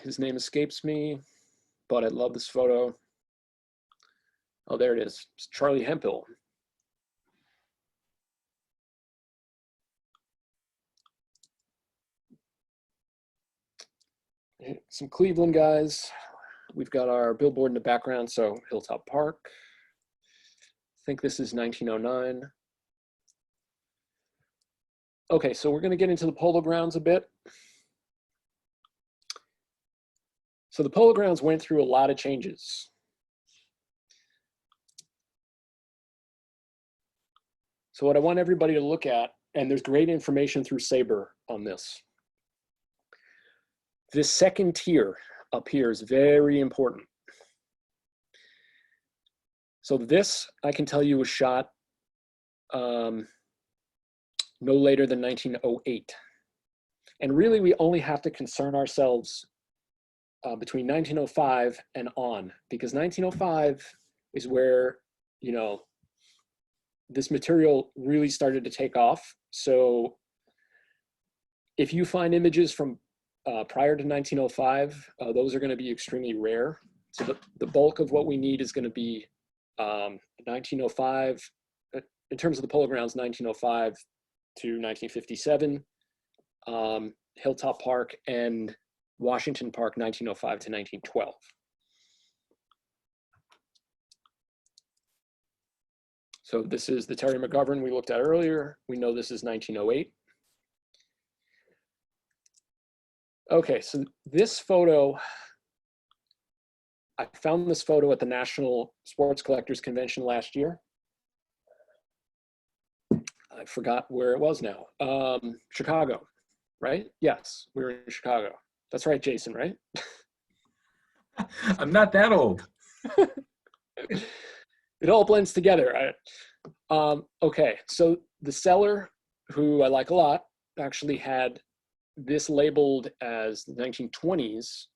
His name escapes me, but I love this photo. Oh, there it is. It's Charlie Hemphill. Some Cleveland guys. We've got our billboard in the background, so Hilltop Park. I think this is 1909. Okay, so we're going to get into the Polo Grounds a bit. So the Polo Grounds went through a lot of changes. So what I want everybody to look at, and there's great information through SABR on this. This second tier up here is very important. So this, I can tell you, was shot no later than 1908. And really, we only have to concern ourselves between 1905 and on, because 1905 is where, you know, this material really started to take off. So if you find images from prior to 1905, those are going to be extremely rare. So the bulk of what we need is going to be 1905, in terms of the Polo Grounds, 1905 to 1957, Hilltop Park, and Washington Park, 1905 to 1912. So this is the Terry Mcgovern we looked at earlier. We know this is 1908. Okay, so this photo, I found this photo at the National Sports Collectors Convention last year. I forgot where it was now. Chicago, right? Yes, we were in Chicago. That's right, Jason, right? I'm not that old. It all blends together. Okay, so the seller, who I like a lot, actually had this labeled as the 1920s,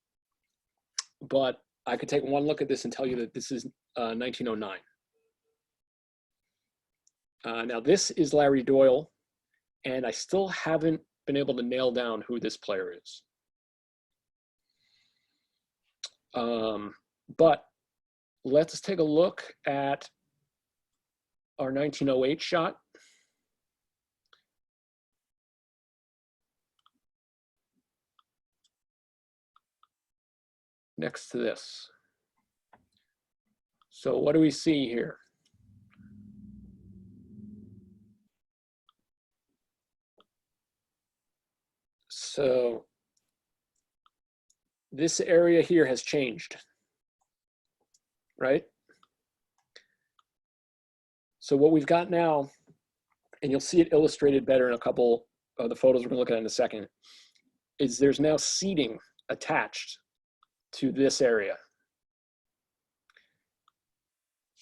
but I could take one look at this and tell you that this is 1909. Now this is Larry Doyle, and I still haven't been able to nail down who this player is. But let's take a look at our 1908 shot. Next to this. So what do we see here? So this area here has changed, right? So what we've got now, and you'll see it illustrated better in a couple of the photos we're gonna look at in a second, is there's now seating attached to this area.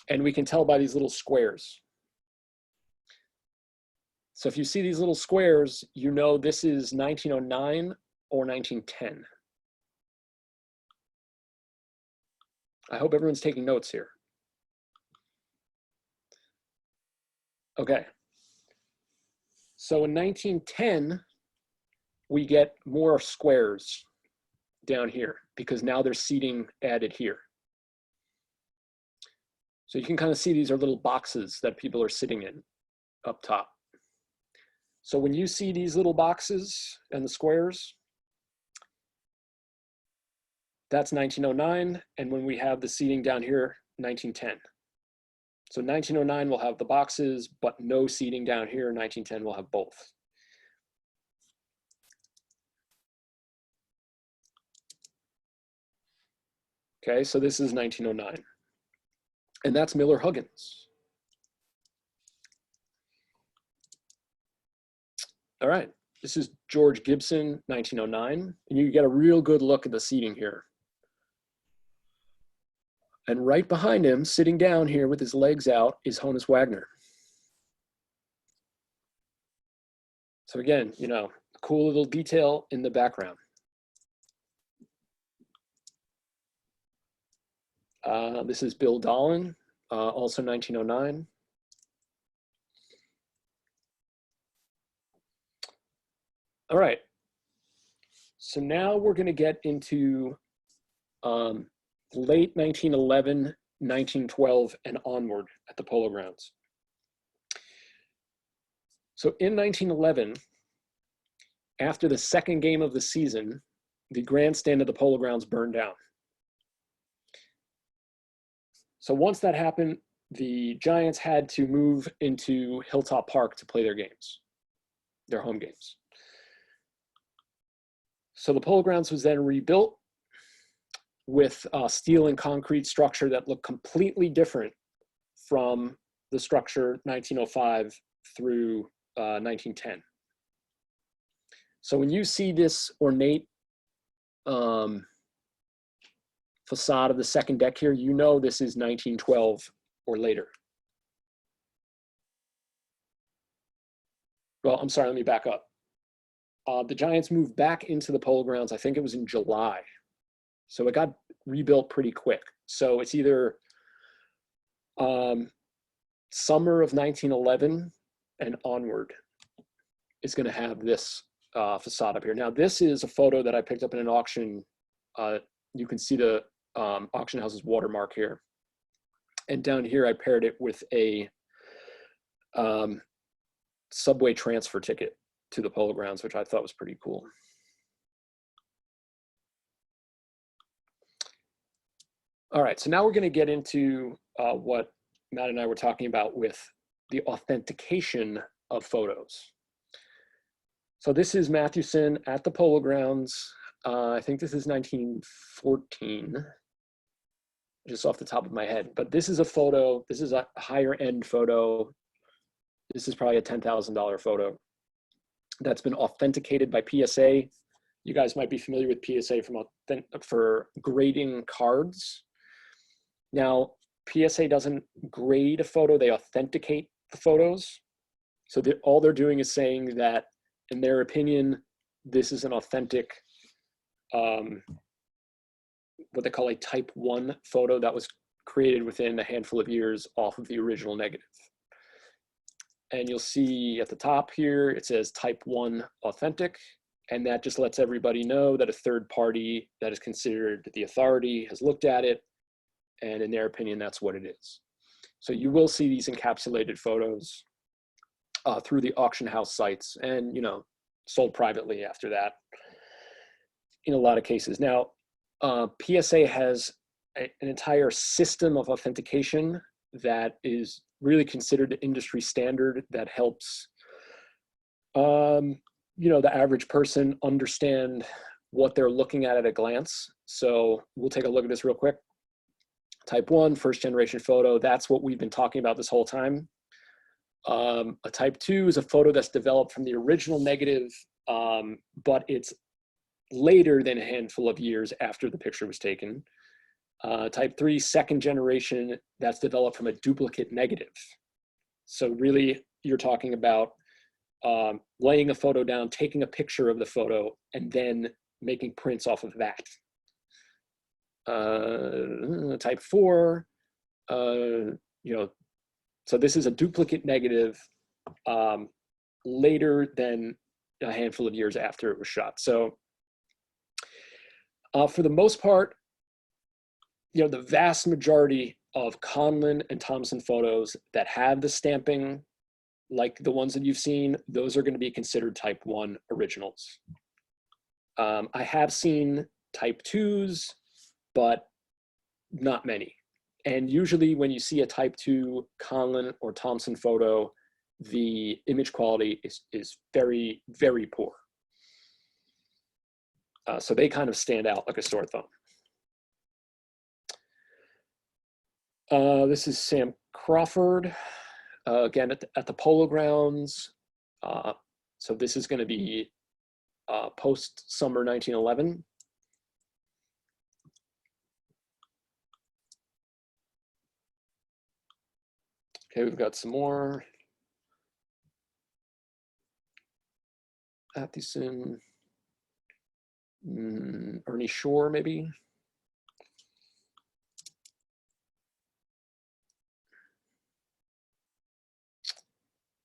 And we can tell by these little squares. So if you see these little squares, you know this is 1909 or 1910. I hope everyone's taking notes here. Okay. So in 1910, we get more squares down here because now there's seating added here. So you can kind of see these are little boxes that people are sitting in up top. So when you see these little boxes and the squares, that's 1909. And when we have the seating down here, 1910. So 1909 will have the boxes, but no seating down here. 1910 will have both. Okay, so this is 1909. And that's Miller Huggins. All right, this is George Gibson, 1909. And you get a real good look at the seating here. And right behind him, sitting down here with his legs out, is Honus Wagner. So again, you know, cool little detail in the background. This is Bill Dolan, also 1909. All right, so now we're gonna get into late 1911, 1912, and onward at the Polo Grounds. So in 1911, after the second game of the season, the grandstand of the Polo Grounds burned down. So once that happened, the Giants had to move into Hilltop Park to play their games, their home games. So the Polo Grounds was then rebuilt with a steel and concrete structure that looked completely different from the structure 1905 through 1910. So when you see this ornate facade of the second deck here, you know this is 1912 or later. Well, I'm sorry, let me back up. The Giants moved back into the Polo Grounds, I think it was in July. So it got rebuilt pretty quick. So it's either summer of 1911 and onward is going to have this facade up here. Now, this is a photo that I picked up in an auction. You can see the auction house's watermark here. And down here, I paired it with a subway transfer ticket to the Polo Grounds, which I thought was pretty cool. All right, so now we're going to get into what Matt and I were talking about with the authentication of photos. So this is Mathewson at the Polo Grounds. I think this is 1914, just off the top of my head. But this is a photo. This is a higher end photo. This is probably a $10,000 photo that's been authenticated by PSA. You guys might be familiar with PSA for grading cards. Now, PSA doesn't grade a photo, they authenticate the photos. So all they're doing is saying that, in their opinion, this is an authentic, what they call a type 1 photo that was created within a handful of years off of the original negative. And you'll see at the top here, it says type 1 authentic. And that just lets everybody know that a third party that is considered the authority has looked at it. And in their opinion, that's what it is. So you will see these encapsulated photos through the auction house sites and, sold privately after that in a lot of cases. Now, PSA has an entire system of authentication that is really considered the industry standard that helps, the average person understand what they're looking at a glance. So we'll take a look at this real quick. Type 1, first generation photo, that's what we've been talking about this whole time. A type 2 is a photo that's developed from the original negative, but it's later than a handful of years after the picture was taken. Type 3, second generation, that's developed from a duplicate negative. So really, you're talking about laying a photo down, taking a picture of the photo, and then making prints off of that. Type 4, so this is a duplicate negative later than a handful of years after it was shot. So for the most part, the vast majority of Conlon and Thompson photos that have the stamping, like the ones that you've seen, those are going to be considered type 1 originals. I have seen type 2s, but not many. And usually when you see a type 2 Conlon or Thompson photo, the image quality is very, very poor. So they kind of stand out like a sore thumb. This is Sam Crawford, again at the Polo Grounds. So this is going to be post-summer 1911. Okay, we've got some more. Mathewson, Ernie Shore, maybe.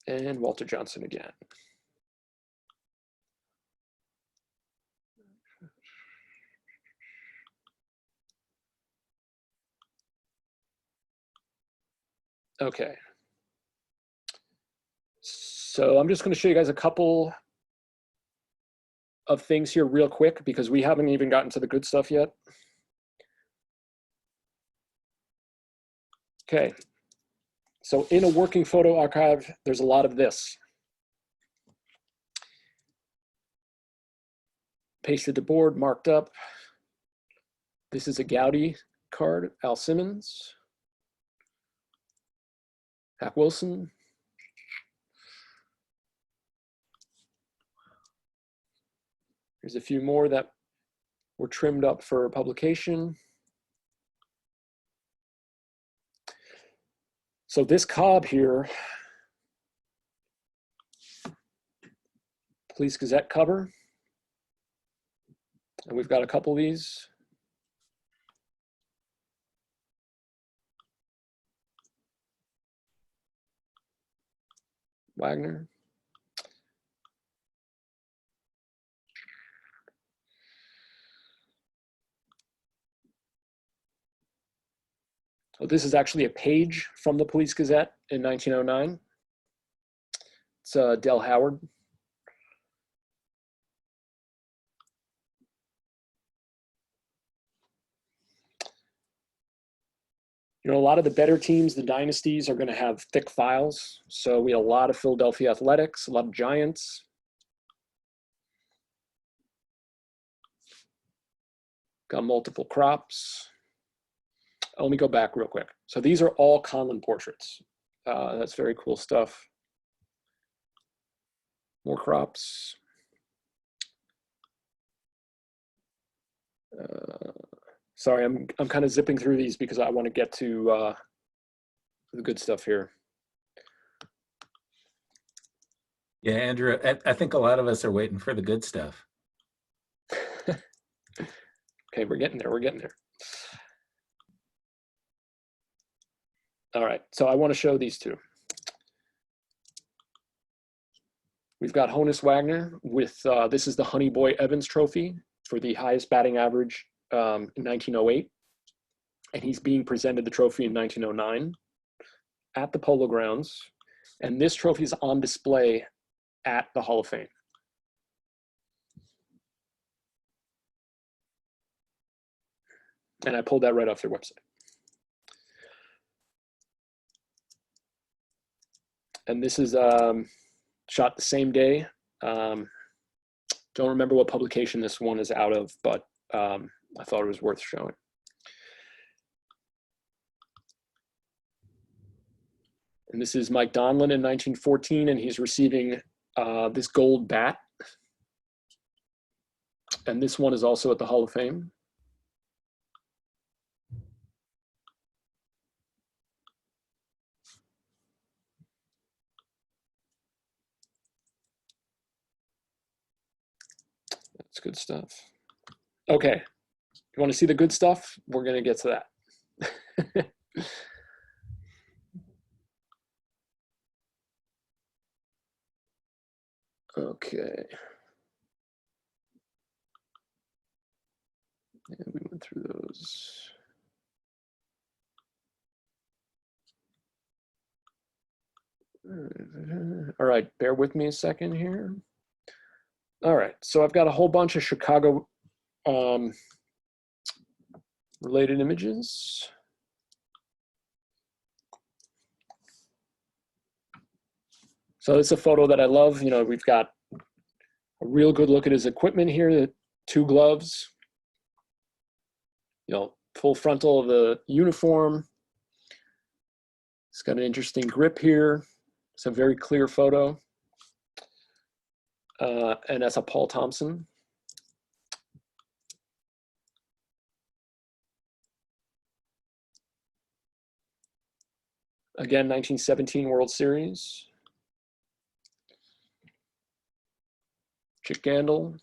And Walter Johnson again. Okay. So I'm just going to show you guys a couple of things here real quick because we haven't even gotten to the good stuff yet. Okay. So in a working photo archive, there's a lot of this. Pasted to board, marked up. This is a Gowdy card, Al Simmons. Hack Wilson. There's a few more that were trimmed up for publication. So this Cobb here, Police Gazette cover. And we've got a couple of these. Wagner. Oh, this is actually a page from the Police Gazette in 1909. It's Del Howard. A lot of the better teams, the dynasties, are going to have thick files. So we had a lot of Philadelphia Athletics, a lot of Giants. Got multiple crops. Let me go back real quick. So these are all Conlon portraits. That's very cool stuff. More crops. Sorry, I'm kind of zipping through these because I want to get to the good stuff here. Yeah, Andrew, I think a lot of us are waiting for the good stuff. Okay, we're getting there. We're getting there. All right, so I want to show these two. We've got Honus Wagner with, this is the Honey Boy Evans Trophy for the highest batting average in 1908. And he's being presented the trophy in 1909 at the Polo Grounds. And this trophy is on display at the Hall of Fame. And I pulled that right off their website. And this is shot the same day. Don't remember what publication this one is out of, but I thought it was worth showing. And this is Mike Donlin in 1914, and he's receiving this gold bat. And this one is also at the Hall of Fame. That's good stuff. Okay, you want to see the good stuff? We're going to get to that. Okay. And we went through those. All right, bear with me a second here. All right, so I've got a whole bunch of Chicago related images. So it's a photo that I love. You know, we've got a real good look at his equipment here, the two gloves, you know, full frontal of the uniform. It's got an interesting grip here. It's a very clear photo. And that's a Paul Thompson. Again, 1917 World Series. Chick Gandil.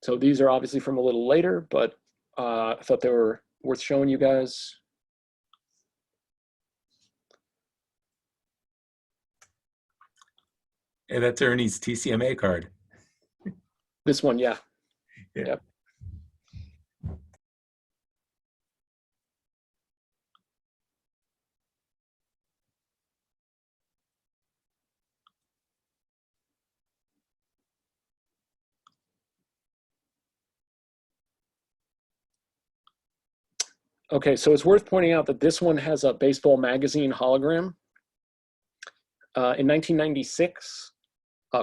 So these are obviously from a little later, but I thought they were worth showing you guys. Hey, that's Ernie's TCMA card. This one, yeah. Yeah. Yep. Okay, so it's worth pointing out that this one has a baseball magazine hologram. In 1996,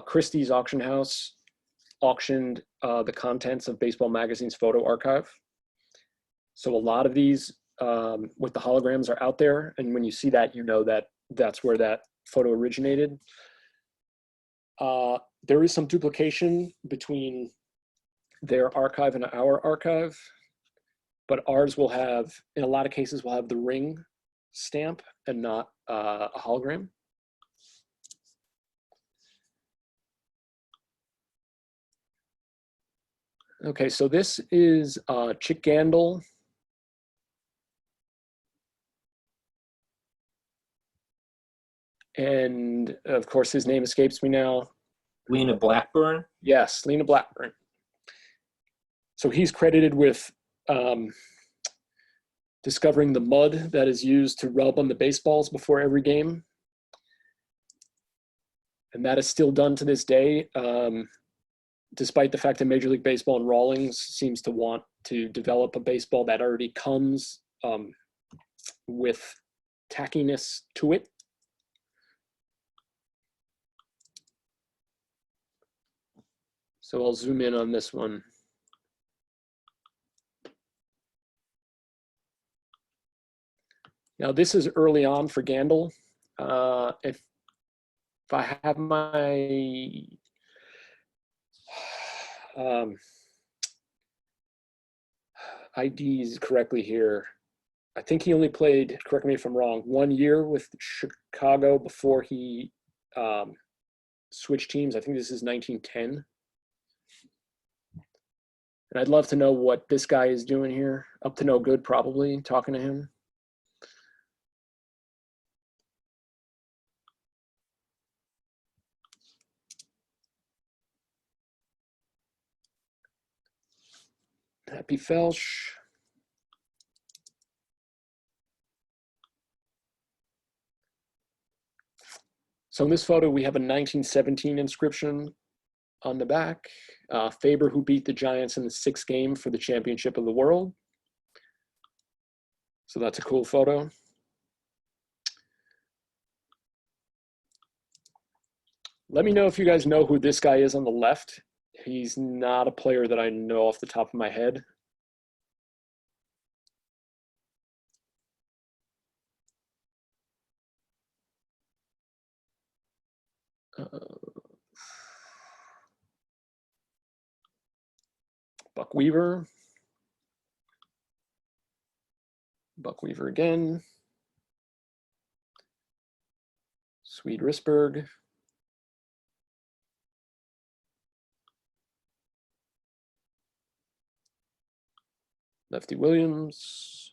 Christie's auction house auctioned the contents of Baseball Magazine's photo archive. So a lot of these with the holograms are out there, and when you see that, you know that that's where that photo originated. There is some duplication between their archive and our archive, but ours will have, in a lot of cases, will have the ring stamp and not a hologram. Okay, so this is Chick Gandil. And of course, his name escapes me now. Lena Blackburn. Yes, Lena Blackburn. So he's credited with discovering the mud that is used to rub on the baseballs before every game. And that is still done to this day, despite the fact that Major League Baseball and Rawlings seems to want to develop a baseball that already comes with tackiness to it. So I'll zoom in on this one. Now this is early on for Gandil. If I have my IDs correctly here, I think he only played, correct me if I'm wrong, 1 year with Chicago before he switch teams. I think this is 1910. And I'd love to know what this guy is doing here. Up to no good, probably, talking to him. Happy Felsch. So in this photo, we have a 1917 inscription on the back. Faber, who beat the Giants in the 6th game for the championship of the world. So that's a cool photo. Let me know if you guys know who this guy is on the left. He's not a player that I know off the top of my head. Buck Weaver. Buck Weaver again. Swede Risberg. Lefty Williams.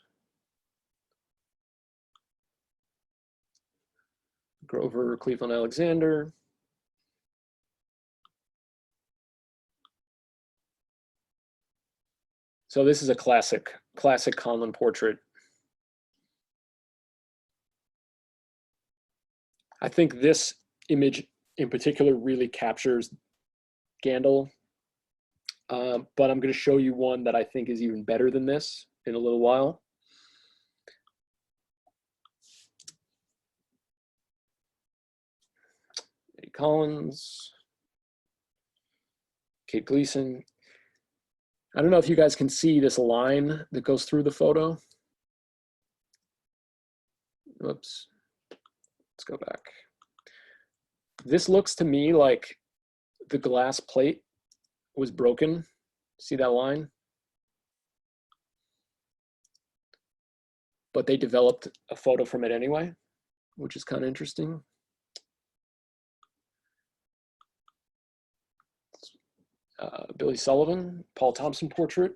Grover Cleveland Alexander. So this is a classic Conlon portrait. I think this image in particular really captures Gandil, but I'm going to show you one that I think is even better than this in a little while. Eddie Collins, Kate Gleason. I don't know if you guys can see this line that goes through the photo. Oops. Let's go back. This looks to me like the glass plate was broken. See that line? But they developed a photo from it anyway, which is kind of interesting. Billy Sullivan, Paul Thompson portrait.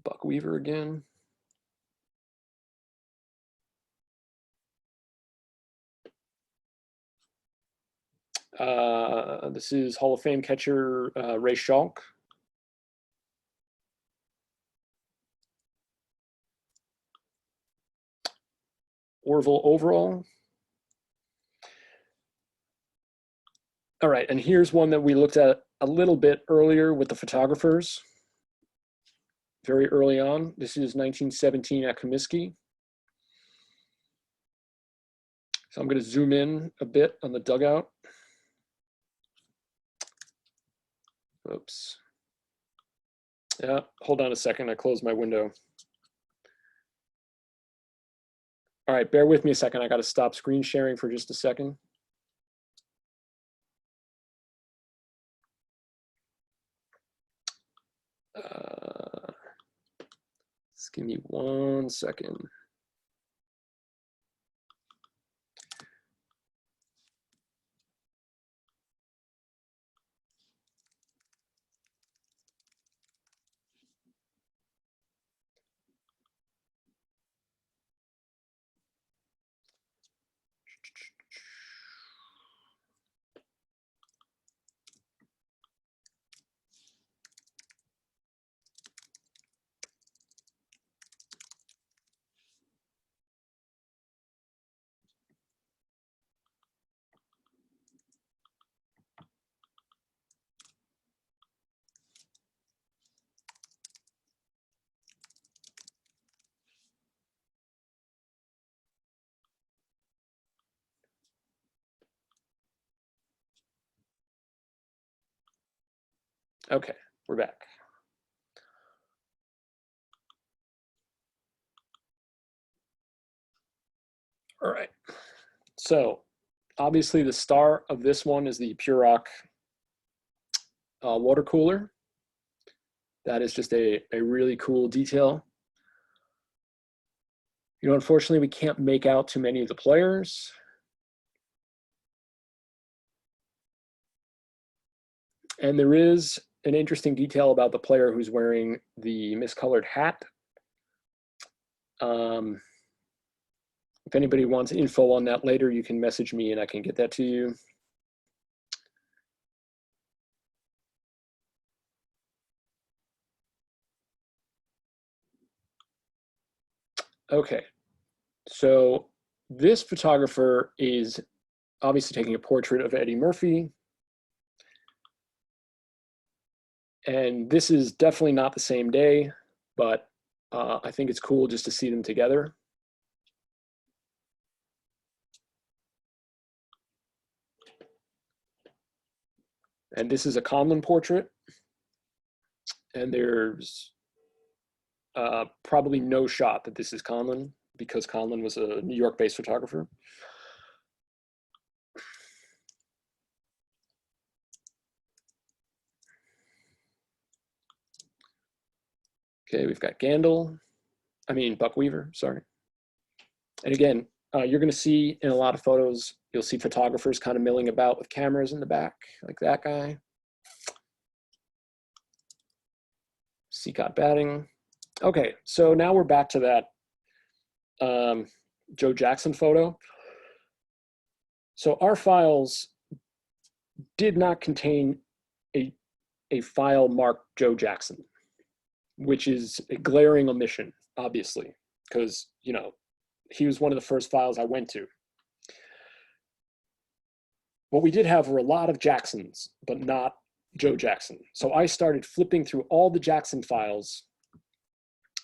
Buck Weaver again. This is Hall of Fame catcher Ray Schalk. Orville overall. All right, and here's one that we looked at a little bit earlier with the photographers. Very early on. This is 1917 at Comiskey. So I'm going to zoom in a bit on the dugout. Oops. Yeah, hold on a second. I closed my window. All right, bear with me a second. I got to stop screen sharing for just a second. Just give me 1 second. Okay, we're back. All right, so obviously the star of this one is the Pure Rock water cooler. That is just a really cool detail. You know, unfortunately, we can't make out too many of the players. And there is an interesting detail about the player who's wearing the miscolored hat. If anybody wants info on that later, you can message me and I can get that to you. Okay, so this photographer is obviously taking a portrait of Eddie Murphy. And this is definitely not the same day, but I think it's cool just to see them together. And this is a Conlon portrait. And there's probably no shot that this is Conlon because Conlon was a New York-based photographer. Okay, we've got Buck Weaver, sorry. And again, you're gonna see in a lot of photos, you'll see photographers kind of milling about with cameras in the back, like that guy. Seacott batting. Okay, so now we're back to that Joe Jackson photo. So our files did not contain a file marked Joe Jackson, which is a glaring omission, obviously, because, you know, he was one of the first files I went to. What we did have were a lot of Jacksons, but not Joe Jackson. So I started flipping through all the Jackson files,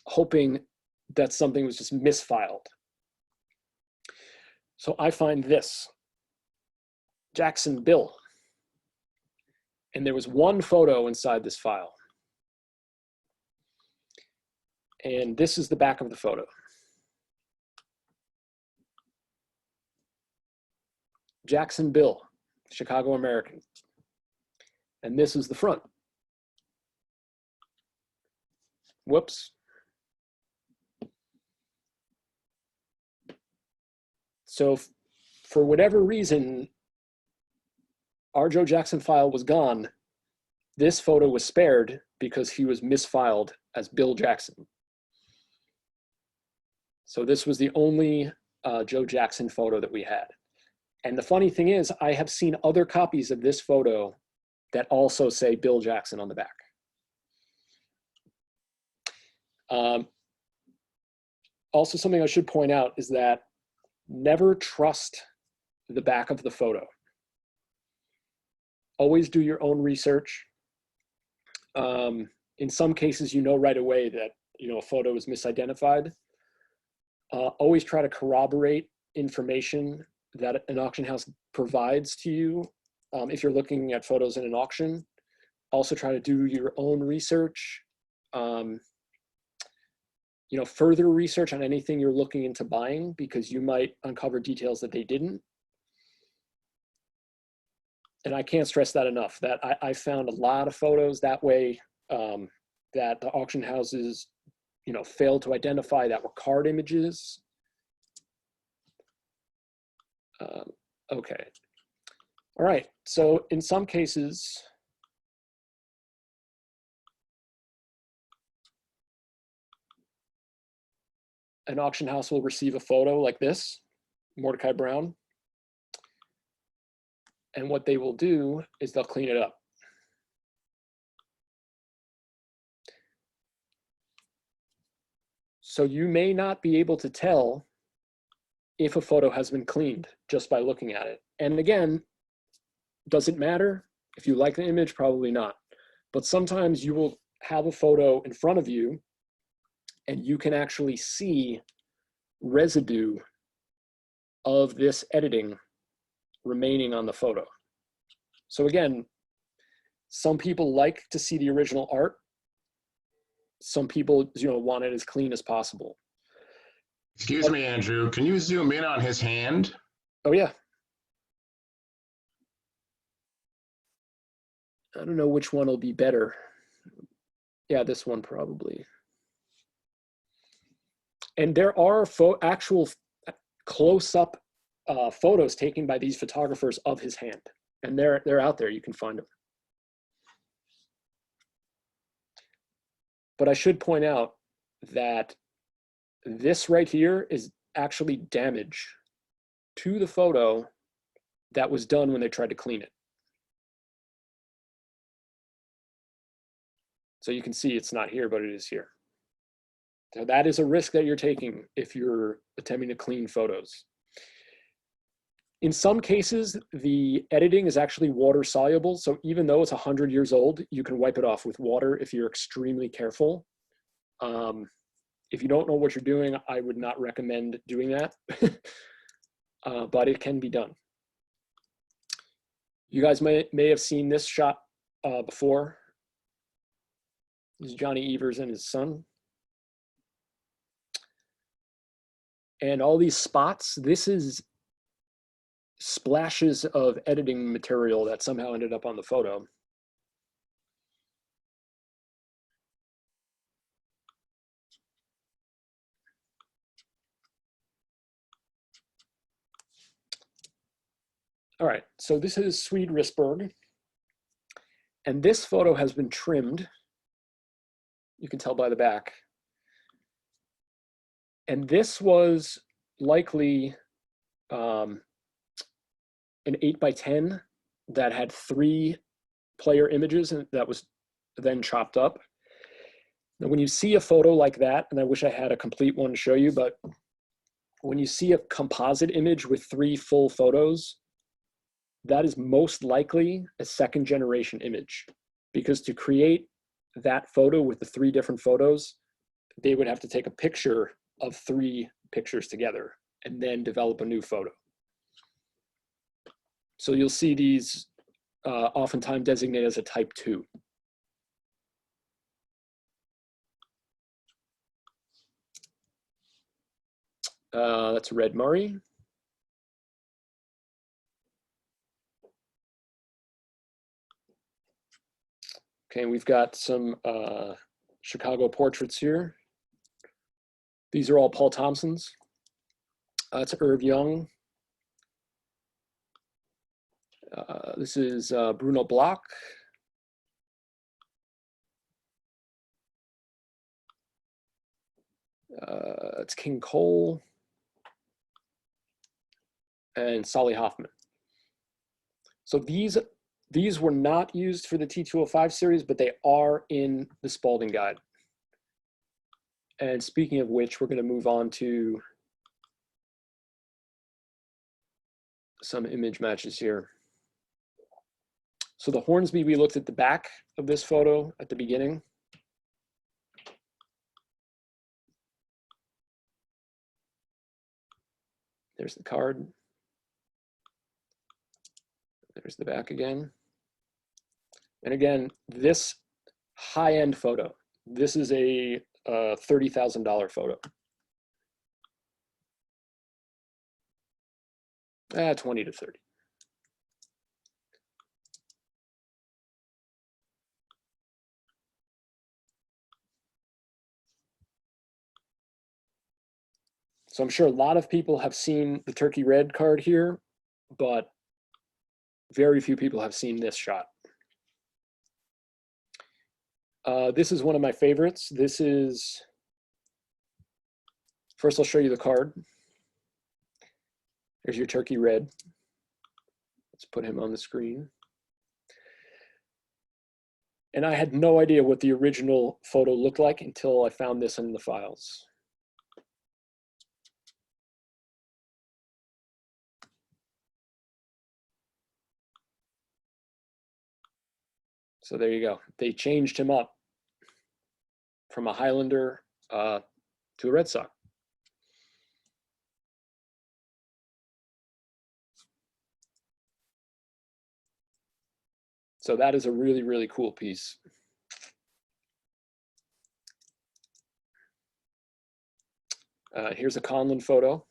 hoping that something was just misfiled. So I find this, Jackson Bill. And there was one photo inside this file. And this is the back of the photo. Jackson Bill, Chicago American. And this is the front. Whoops. So for whatever reason, our Joe Jackson file was gone. This photo was spared because he was misfiled as Bill Jackson. So this was the only Joe Jackson photo that we had. And the funny thing is, I have seen other copies of this photo that also say Bill Jackson on the back. Also, something I should point out is that never trust the back of the photo. Always do your own research. In some cases, you know right away that, you know, a photo is misidentified. Always try to corroborate information that an auction house provides to you if you're looking at photos in an auction. Also try to do your own research. You know, further research on anything you're looking into buying, because you might uncover details that they didn't. And I can't stress that enough, that I found a lot of photos that way that the auction houses, you know, failed to identify that were card images. Okay. All right. So in some cases, an auction house will receive a photo like this, Mordecai Brown. And what they will do is they'll clean it up. So you may not be able to tell if a photo has been cleaned just by looking at it. And again, does it matter? If you like the image, probably not. But sometimes you will have a photo in front of you and you can actually see residue of this editing remaining on the photo. So again, some people like to see the original art. Some people, you know, want it as clean as possible. Excuse me, Andrew, can you zoom in on his hand? Oh yeah. I don't know which one will be better. Yeah, this one probably. And there are actual close-up photos taken by these photographers of his hand. And they're out there, you can find them. But I should point out that this right here is actually damage to the photo that was done when they tried to clean it. So you can see it's not here, but it is here. So that is a risk that you're taking if you're attempting to clean photos. In some cases, the editing is actually water soluble. So even though it's 100 years old, you can wipe it off with water if you're extremely careful. If you don't know what you're doing, I would not recommend doing that, but it can be done. You guys may have seen this shot before. This is Johnny Evers and his son. And all these spots, this is splashes of editing material that somehow ended up on the photo. All right, so this is Swede Risberg. And this photo has been trimmed. You can tell by the back. And this was likely an 8x10 that had 3 player images and that was then chopped up. Now, when you see a photo like that, and I wish I had a complete one to show you, but when you see a composite image with 3 full photos, that is most likely a second generation image, because to create that photo with the 3 different photos, they would have to take a picture of 3 pictures together and then develop a new photo. So you'll see these oftentimes designated as a type 2. That's Red Murray. Okay, we've got some Chicago portraits here. These are all Paul Thompson's. That's Irv Young. This is Bruno Bloch. It's King Cole. And Solly Hoffman. So these were not used for the T205 series, but they are in the Spalding guide. And speaking of which, we're going to move on to some image matches here. So the Hornsby, we looked at the back of this photo at the beginning. There's the card. There's the back again. And again, this high-end photo, this is a $30,000 photo. 20 to 30. So I'm sure a lot of people have seen the turkey red card here, but very few people have seen this shot. This is one of my favorites. This is, first I'll show you the card. There's your turkey red. Let's put him on the screen. And I had no idea what the original photo looked like until I found this in the files. So there you go. They changed him up from a Highlander to a Red Sox. So that is a really, really cool piece. Here's a Conlon photo.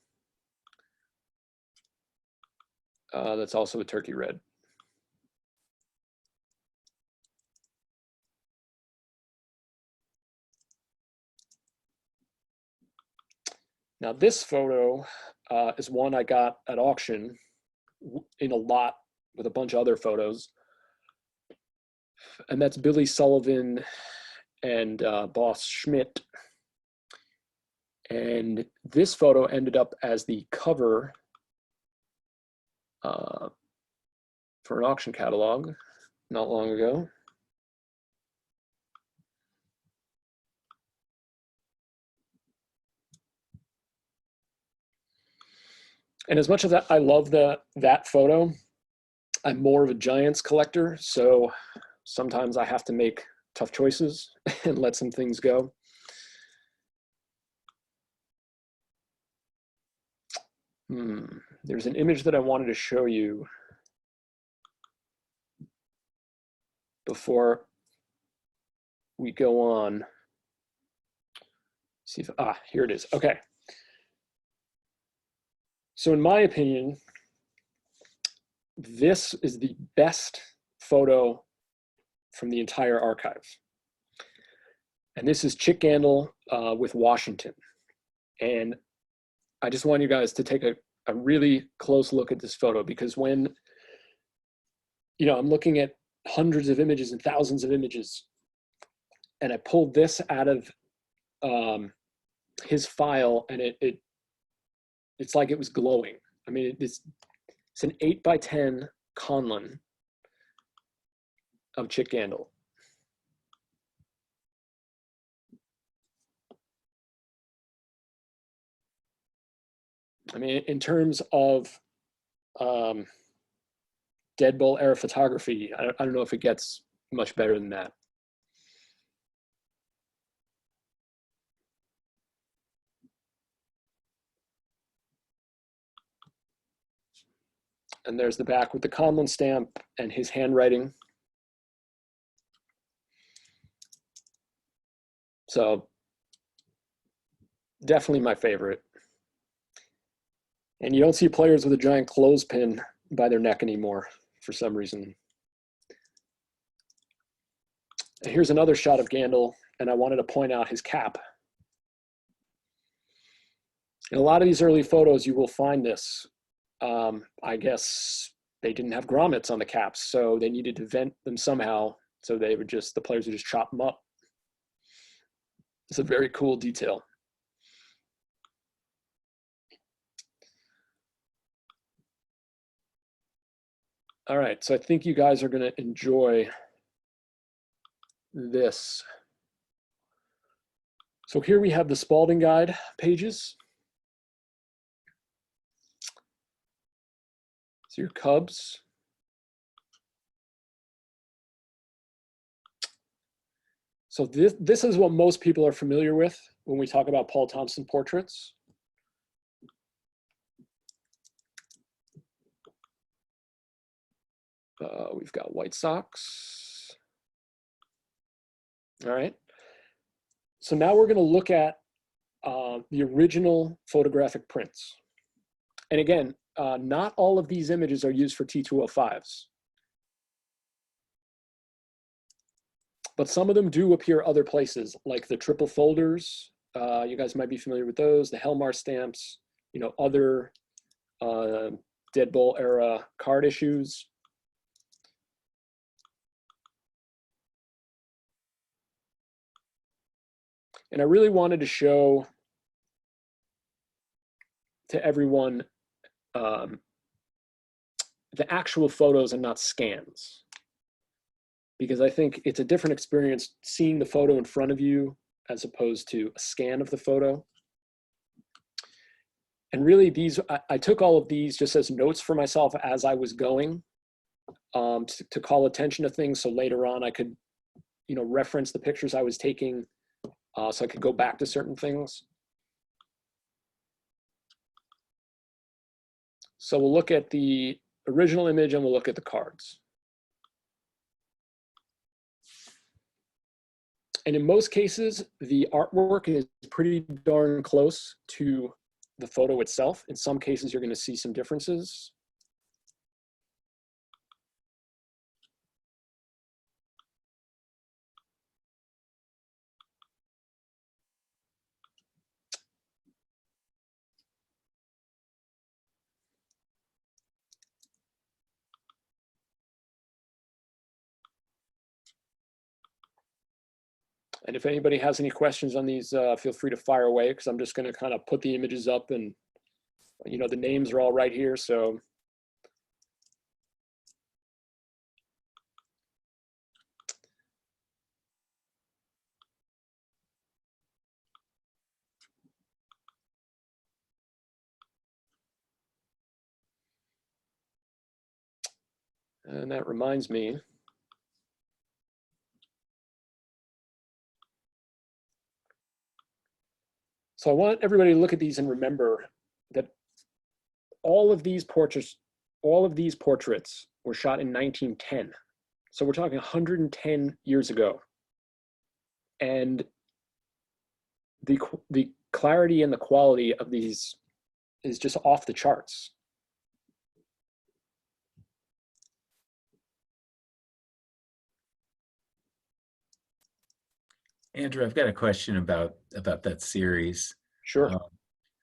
That's also a turkey red. Now this photo is one I got at auction in a lot with a bunch of other photos. And that's Billy Sullivan and Boss Schmidt. And this photo ended up as the cover for an auction catalog not long ago. And as much as I love that photo, I'm more of a Giants collector, so sometimes I have to make tough choices and let some things go. There's an image that I wanted to show you before we go on. See if, here it is. Okay. So in my opinion, this is the best photo from the entire archive. And this is Chick Gandil with Washington. And I just want you guys to take a really close look at this photo, because when, I'm looking at hundreds of images and thousands of images, and I pulled this out of his file, and it's like it was glowing. I mean, it's an 8x10 Conlon of Chick Gandil. I mean, in terms of Dead Bull era photography, I don't know if it gets much better than that. And there's the back with the Conlon stamp and his handwriting. So definitely my favorite. And you don't see players with a giant clothespin by their neck anymore for some reason. And here's another shot of Gandil, and I wanted to point out his cap. In a lot of these early photos, you will find this. I guess they didn't have grommets on the caps, so they needed to vent them somehow. So the players would just chop them up. It's a very cool detail. All right, so I think you guys are going to enjoy this. So here we have the Spalding guide pages. So your Cubs. So this is what most people are familiar with when we talk about Paul Thompson portraits. We've got White Sox. All right. So now we're going to look at the original photographic prints. And again, not all of these images are used for T205s. But some of them do appear other places, like the triple folders. You guys might be familiar with those, the Helmar stamps, other Dead Bull era card issues. And I really wanted to show to everyone the actual photos and not scans, because I think it's a different experience seeing the photo in front of you as opposed to a scan of the photo. And really I took all of these just as notes for myself as I was going to call attention to things, so later on I could reference the pictures I was taking, so I could go back to certain things. So we'll look at the original image and we'll look at the cards. And in most cases, the artwork is pretty darn close to the photo itself. In some cases, you're going to see some differences. And if anybody has any questions on these, feel free to fire away, because I'm just going to kind of put the images up, and the names are all right here. So and that reminds me, so I want everybody to look at these and remember that all of these portraits were shot in 1910. So we're talking 110 years ago. And the clarity and the quality of these is just off the charts. Andrew, I've got a question about that series. Sure.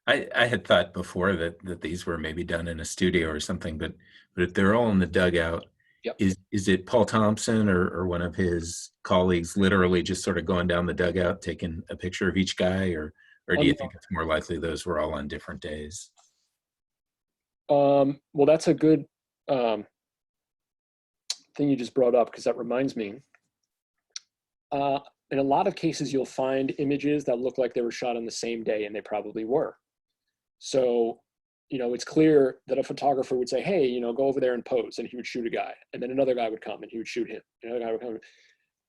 I had thought before that these were maybe done in a studio or something, but if they're all in the dugout, Yep. is it Paul Thompson or one of his colleagues literally just sort of going down the dugout, taking a picture of each guy, or do you think it's more likely those were all on different days? Well, that's a good thing you just brought up, because that reminds me. In a lot of cases, you'll find images that look like they were shot on the same day, and they probably were. So, it's clear that a photographer would say, hey, go over there and pose, and he would shoot a guy. And then another guy would come and he would shoot him. Another guy would come.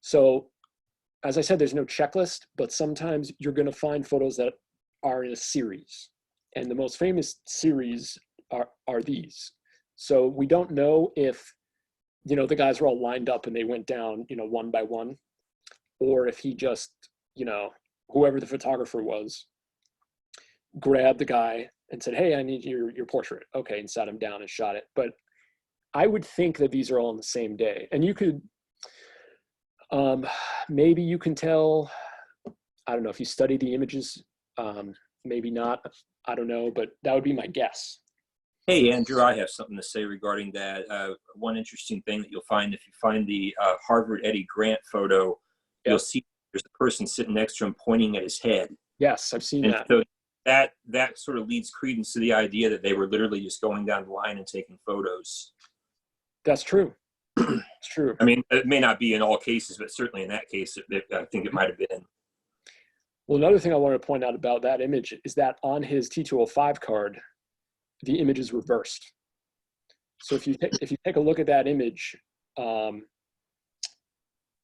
So, as I said, there's no checklist, but sometimes you're going to find photos that are in a series. And the most famous series are these. So we don't know if, the guys were all lined up and they went down, one by one, or if he just, whoever the photographer was, grabbed the guy and said, hey, I need your portrait. Okay, and sat him down and shot it. But I would think that these are all on the same day. And you could, maybe you can tell, I don't know, if you study the images, maybe not, I don't know, but that would be my guess. Hey, Andrew, I have something to say regarding that. One interesting thing that you'll find if you find the Harvard Eddie Grant photo, you'll see there's a person sitting next to him pointing at his head. Yes, I've seen that. So that sort of leads credence to the idea that they were literally just going down the line and taking photos. That's true. It's true. I mean, it may not be in all cases, but certainly in that case, I think it might have been. Well, another thing I wanted to point out about that image is that on his T205 card, the image is reversed. So if you take a look at that image,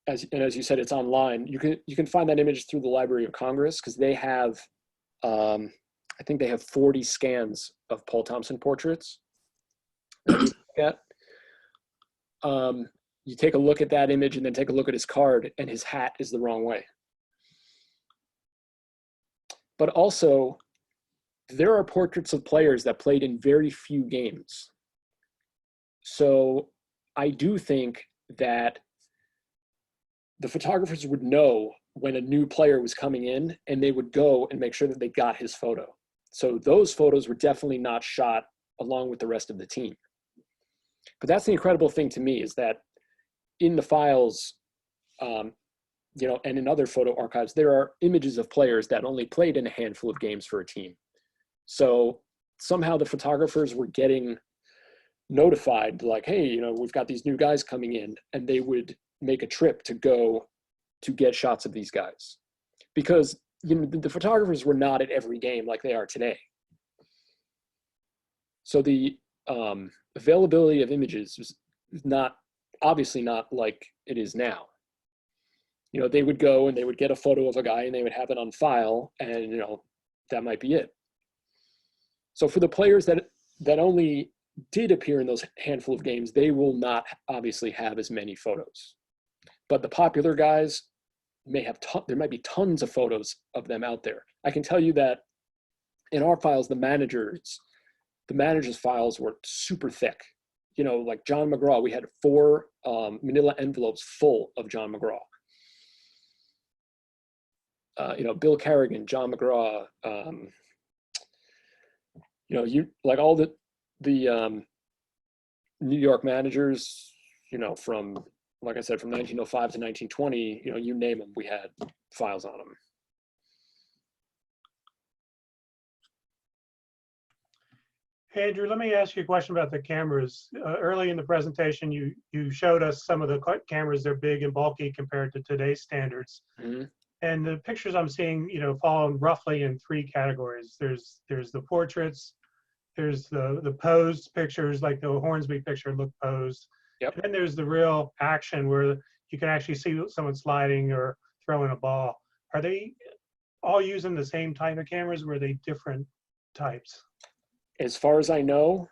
as you said, it's online. You can find that image through the Library of Congress, because they have, I think they have 40 scans of Paul Thompson portraits. You take a look at that image and then take a look at his card, and his hat is the wrong way. But also, there are portraits of players that played in very few games. So I do think that the photographers would know when a new player was coming in, and they would go and make sure that they got his photo. So those photos were definitely not shot along with the rest of the team. But that's the incredible thing to me, is that in the files, and in other photo archives, there are images of players that only played in a handful of games for a team. So somehow the photographers were getting notified, like, hey, we've got these new guys coming in, and they would make a trip to go to get shots of these guys, because the photographers were not at every game like they are today. So the availability of images was obviously not like it is now. They would go and they would get a photo of a guy and they would have it on file, and that might be it. So for the players that only did appear in those handful of games, they will not obviously have as many photos. But the popular guys may have, there might be tons of photos of them out there. I can tell you that in our files, the managers' files were super thick. Like John McGraw, we had 4 manila envelopes full of John McGraw. Bill Carrigan, John McGraw, like all the New York managers, from like I said, from 1905 to 1920, you know, you name them, we had files on them. Andrew, let me ask you a question about the cameras. Early in the presentation, you showed us some of the cameras. They're big and bulky compared to today's standards. Mm-hmm. And the pictures I'm seeing, you know, fall roughly in three categories. There's the portraits, there's the posed pictures, like the Hornsby picture looked posed. Yep. And then there's the real action where you can actually see someone sliding or throwing a ball. Are they all using the same type of cameras, or are they different types? As far as I know,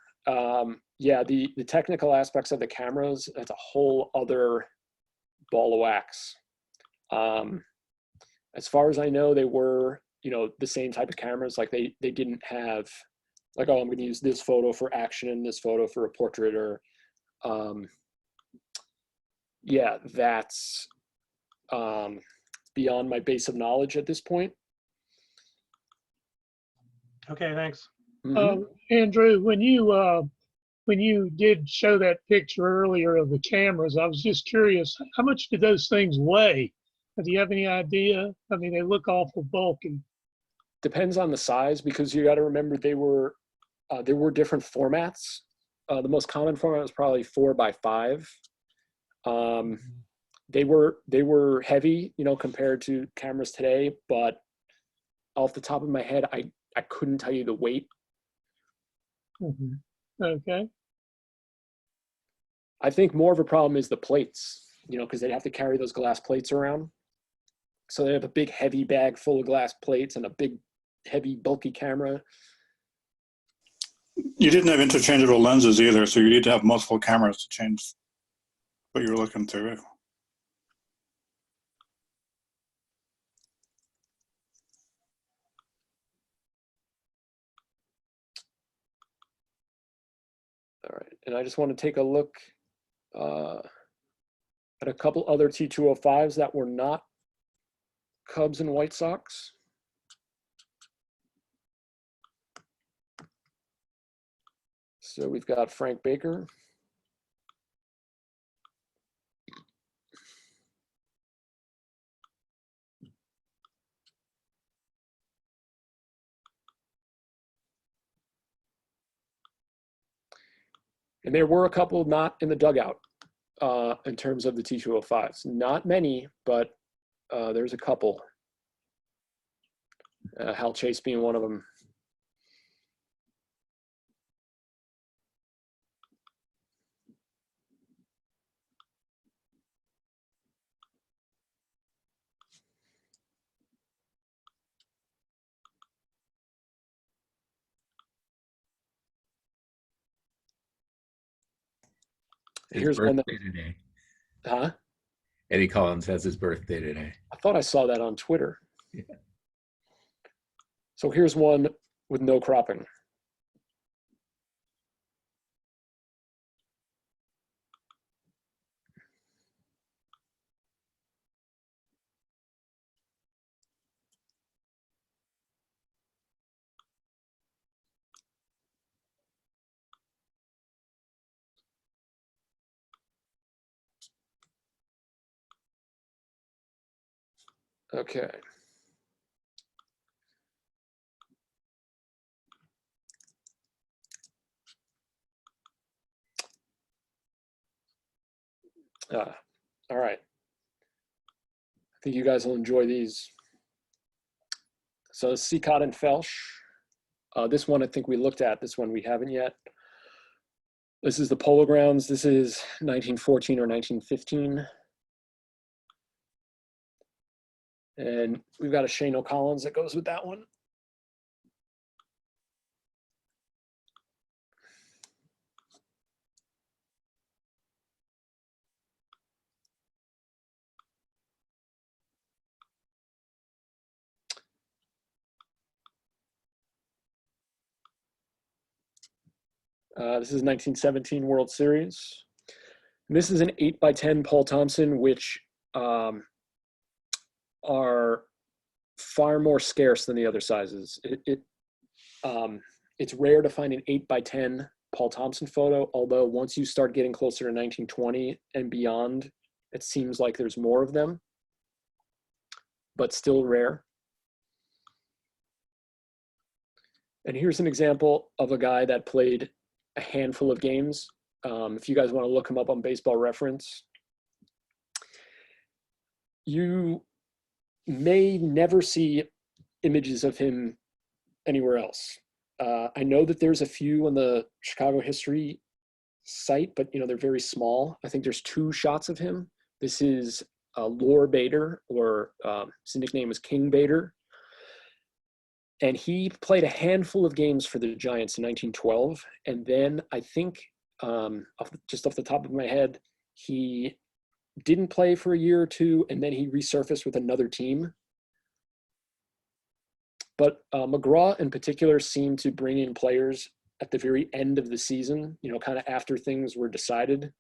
yeah, the technical aspects of the cameras, that's a whole other ball of wax. As far as I know, they were, you know, the same type of cameras. Like they didn't have like, oh, I'm going to use this photo for action and this photo for a portrait, or yeah, that's beyond my base of knowledge at this point. Okay, thanks. Mm-hmm. Andrew, when you did show that picture earlier of the cameras, I was just curious, how much did those things weigh? Do you have any idea? I mean, they look awful bulky. Depends on the size, because you got to remember there were different formats. The most common format was probably 4x5. They were heavy, you know, compared to cameras today, but off the top of my head, I couldn't tell you the weight. Mm-hmm. Okay. I think more of a problem is the plates, you know, because they'd have to carry those glass plates around. So they have a big heavy bag full of glass plates and a big heavy bulky camera. You didn't have interchangeable lenses either, so you need to have multiple cameras to change what you're looking through. All right, and I just want to take a look at a couple other T205s that were not Cubs and White Sox. So we've got Frank Baker. And there were a couple not in the dugout in terms of the T205s. Not many, but there's a couple. Hal Chase being one of them. Here's one that, today. huh? Eddie Collins has his birthday today. I thought I saw that on Twitter. Yeah. So here's one with no cropping. Okay. All right. I think you guys will enjoy these. So Seacott and Felsch. This one I think we looked at. This one we haven't yet. This is the Polo Grounds. This is 1914 or 1915. And we've got a Shane O'Collins that goes with that one. This is 1917 World Series. And this is an 8x10 Paul Thompson, which are far more scarce than the other sizes. It's rare to find an 8x10 Paul Thompson photo, although once you start getting closer to 1920 and beyond, It seems like there's more of them, but still rare. And here's an example of a guy that played a handful of games. If you guys want to look him up on Baseball Reference, you may never see images of him anywhere else. I know that there's a few on the Chicago History site, but they're very small. I think there's 2 shots of him. This is Lore Bader, or his nickname was King Bader. And he played a handful of games for the Giants in 1912. And then I think, just off the top of my head, he didn't play for a year or 2, and then he resurfaced with another team. But McGraw in particular seemed to bring in players at the very end of the season, kind of after things were decided,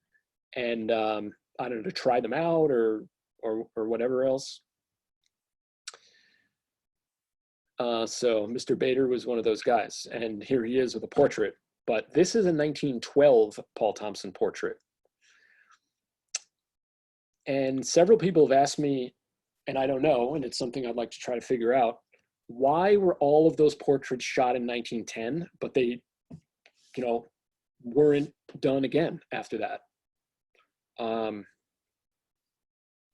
and I don't know, to try them out or whatever else. So Mr. Bader was one of those guys, and here he is with a portrait. But this is a 1912 Paul Thompson portrait. And several people have asked me, and I don't know, and it's something I'd like to try to figure out, why were all of those portraits shot in 1910, but they, weren't done again after that?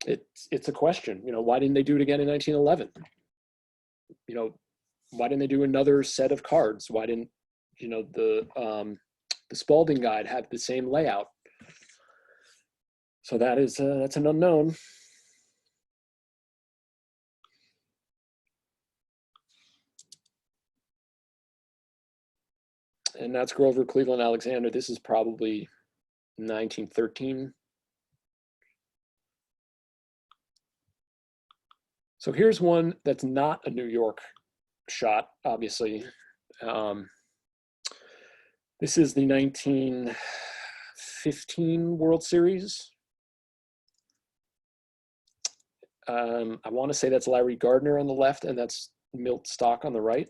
It's a question. Why didn't they do it again in 1911? Why didn't they do another set of cards? Why didn't, the Spalding guide have the same layout? So that's an unknown. And that's Grover Cleveland Alexander. This is probably 1913. So here's one that's not a New York shot, obviously. This is the 1915 World Series. I want to say that's Larry Gardner on the left, and that's Milt Stock on the right.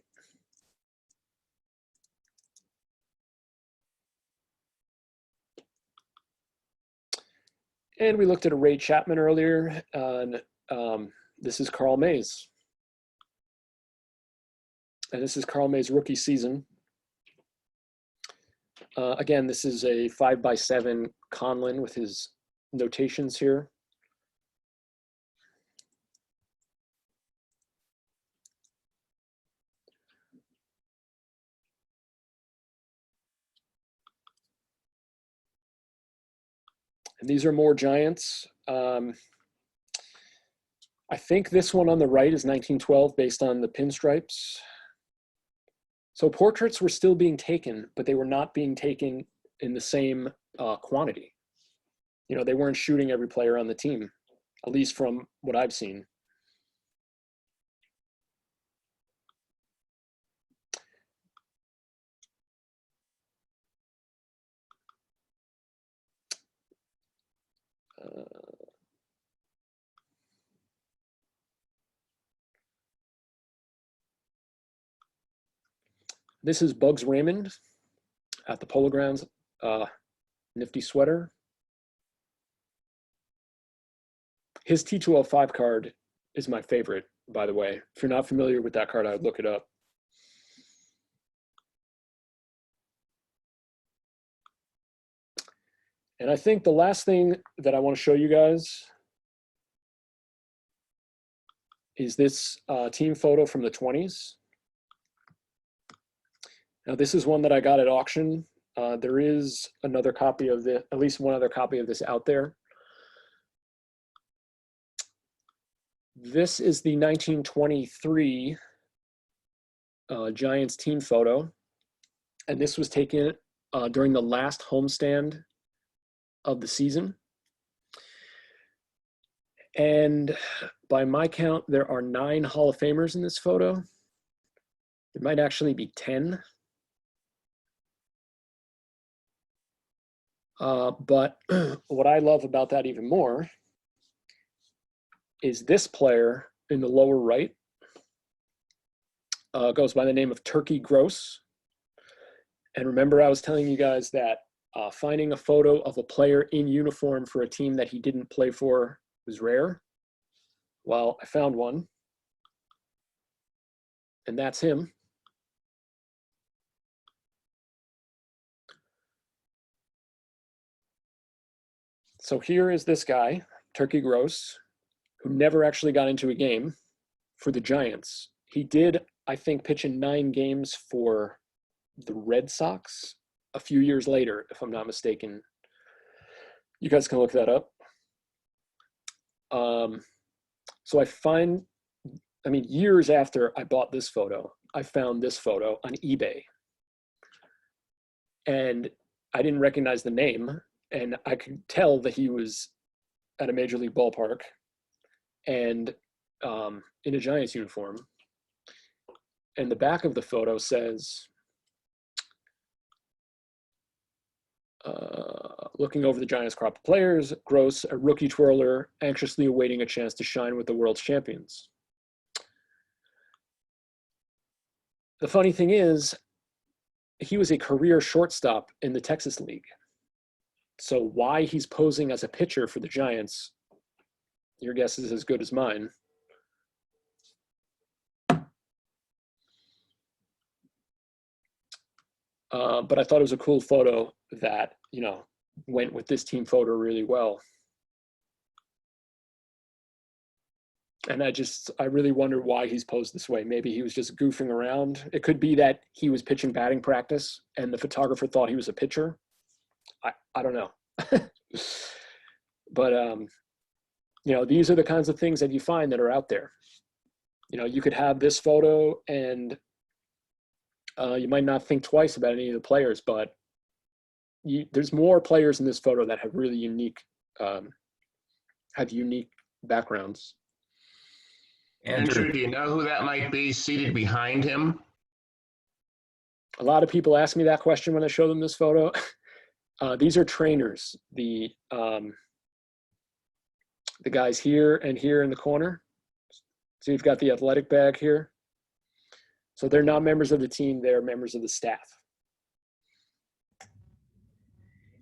And we looked at a Ray Chapman earlier, and this is Carl Mays. And this is Carl Mays' rookie season. Again, this is a 5x7 Conlin with his notations here. And these are more Giants. I think this one on the right is 1912 based on the pinstripes. So portraits were still being taken, but they were not being taken in the same quantity. They weren't shooting every player on the team, at least from what I've seen. This is Bugs Raymond at the Polo Grounds, nifty sweater. His T205 card is my favorite, by the way. If you're not familiar with that card, I would look it up. And I think the last thing that I want to show you guys is this team photo from the 20s. Now, this is one that I got at auction. There is another copy of this, at least one other copy of this out there. This is the 1923 Giants team photo. And this was taken during the last homestand of the season. And by my count, there are 9 Hall of Famers in this photo. There might actually be 10. But what I love about that even more is this player in the lower right goes by the name of Turkey Gross. And remember, I was telling you guys that finding a photo of a player in uniform for a team that he didn't play for was rare. Well, I found one, and that's him. So here is this guy, Turkey Gross, who never actually got into a game for the Giants. He did, I think, pitch in 9 games for the Red Sox a few years later, if I'm not mistaken. You guys can look that up. So years after I bought this photo, I found this photo on eBay. And I didn't recognize the name, and I could tell that he was at a major league ballpark and in a Giants uniform. And the back of the photo says, looking over the Giants' crop of players, Gross, a rookie twirler, anxiously awaiting a chance to shine with the world's champions. The funny thing is, he was a career shortstop in the Texas League. So why he's posing as a pitcher for the Giants, your guess is as good as mine. But I thought it was a cool photo that, went with this team photo really well. And I really wonder why he's posed this way. Maybe he was just goofing around. It could be that he was pitching batting practice and the photographer thought he was a pitcher. I don't know. But, these are the kinds of things that you find that are out there. You could have this photo and you might not think twice about any of the players, but there's more players in this photo that have really unique backgrounds. Andrew, do you know who that might be seated behind him? A lot of people ask me that question when I show them this photo. These are trainers. The guys here and here in the corner. So you've got the athletic bag here. So they're not members of the team, they're members of the staff.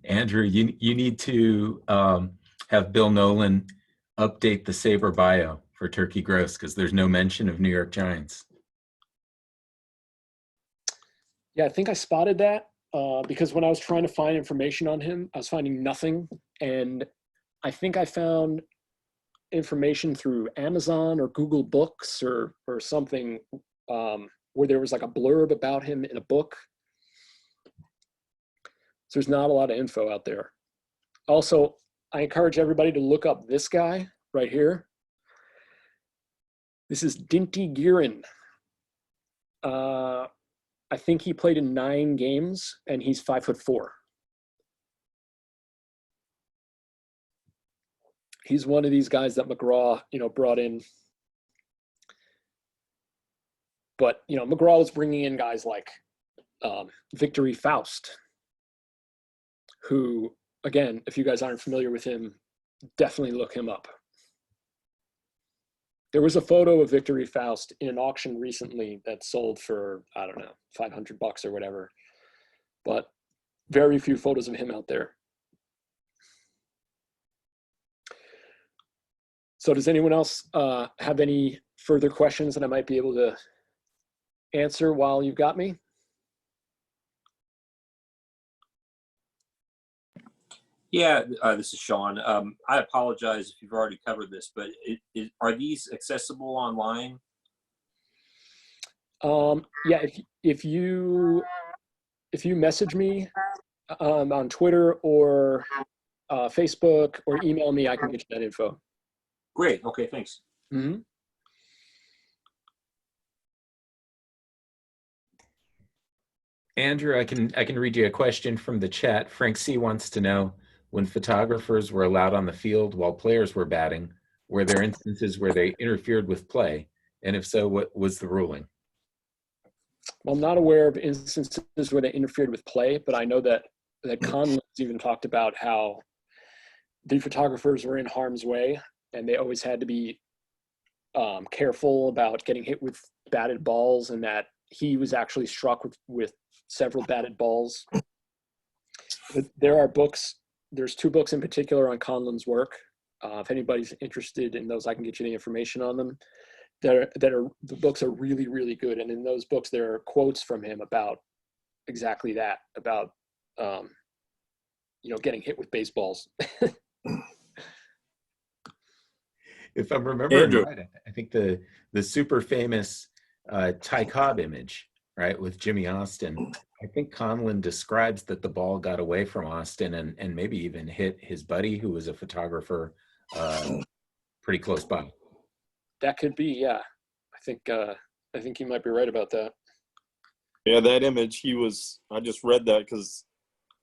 Andrew, you need to have Bill Nolan update the SABR bio for Turkey Gross because there's no mention of New York Giants. Yeah, I think I spotted that because when I was trying to find information on him, I was finding nothing. And I think I found information through Amazon or Google Books or something where there was like a blurb about him in a book. So there's not a lot of info out there. Also, I encourage everybody to look up this guy right here. This is Dinty Guerin. I think he played in 9 games and he's 5'4". He's one of these guys that McGraw, brought in. But, McGraw was bringing in guys like Victory Faust, who, again, if you guys aren't familiar with him, definitely look him up. There was a photo of Victory Faust in an auction recently that sold for, I don't know, $500 or whatever. But very few photos of him out there. So does anyone else have any further questions that I might be able to answer while you've got me? Yeah, this is Sean. I apologize if you've already covered this, but are these accessible online? Yeah, if you message me on Twitter or Facebook or email me, I can get you that info. Great. Okay, thanks. Mm-hmm. Andrew, I can read you a question from the chat. Frank C wants to know, when photographers were allowed on the field while players were batting, were there instances where they interfered with play? And if so, what was the ruling? Well, I'm not aware of instances where they interfered with play, but I know that Conlon's even talked about how the photographers were in harm's way and they always had to be careful about getting hit with batted balls, and that he was actually struck with several batted balls. There are books. There's 2 books in particular on Conlon's work. If anybody's interested in those, I can get you the information on them. The books are really, really good. And in those books, there are quotes from him about exactly that, about, getting hit with baseballs. If I'm remembering Andrew. right, I think the super famous Ty Cobb image, right, with Jimmy Austin, I think Conlon describes that the ball got away from Austin and maybe even hit his buddy who was a photographer pretty close by. That could be, yeah. I think you might be right about that. Yeah, that image, I just read that because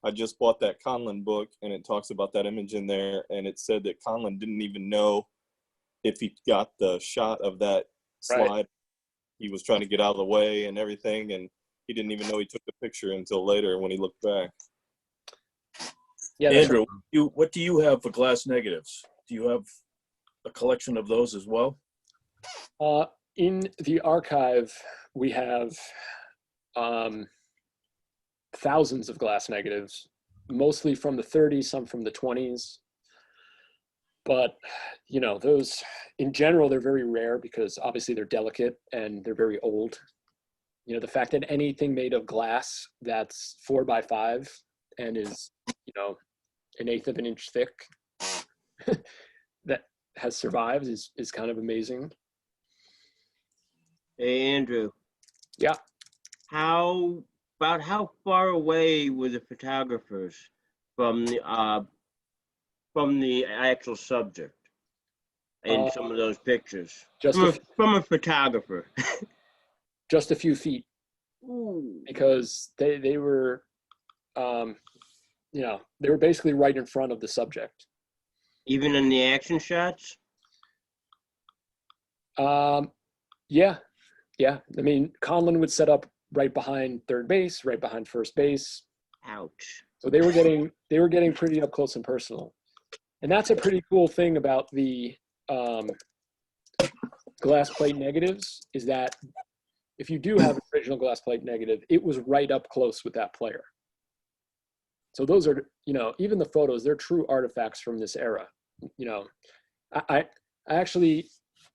I just bought that Conlon book, and it talks about that image in there, and it said that Conlon didn't even know if he got the shot of that slide. Right. He was trying to get out of the way and everything, and he didn't even know he took the picture until later when he looked back. Yeah, that's Andrew, what do you have for glass negatives? Do you have a collection of those as well? right. In the archive, we have thousands of glass negatives, mostly from the 30s, some from the 20s. But, those, in general, they're very rare because obviously they're delicate and they're very old. The fact that anything made of glass that's 4x5 and is, 1/8 of an inch thick that has survived is kind of amazing. Hey, Andrew. Yeah. How far away were the photographers from the actual subject in some of those pictures? From a photographer. Just a few feet. Ooh. Because they were, they were basically right in front of the subject. Even in the action shots? Yeah. I mean, Conlon would set up right behind third base, right behind first base. Ouch. So they were getting pretty up close and personal. And that's a pretty cool thing about the glass plate negatives, is that if you do have an original glass plate negative, it was right up close with that player. So those are, even the photos, they're true artifacts from this era. I actually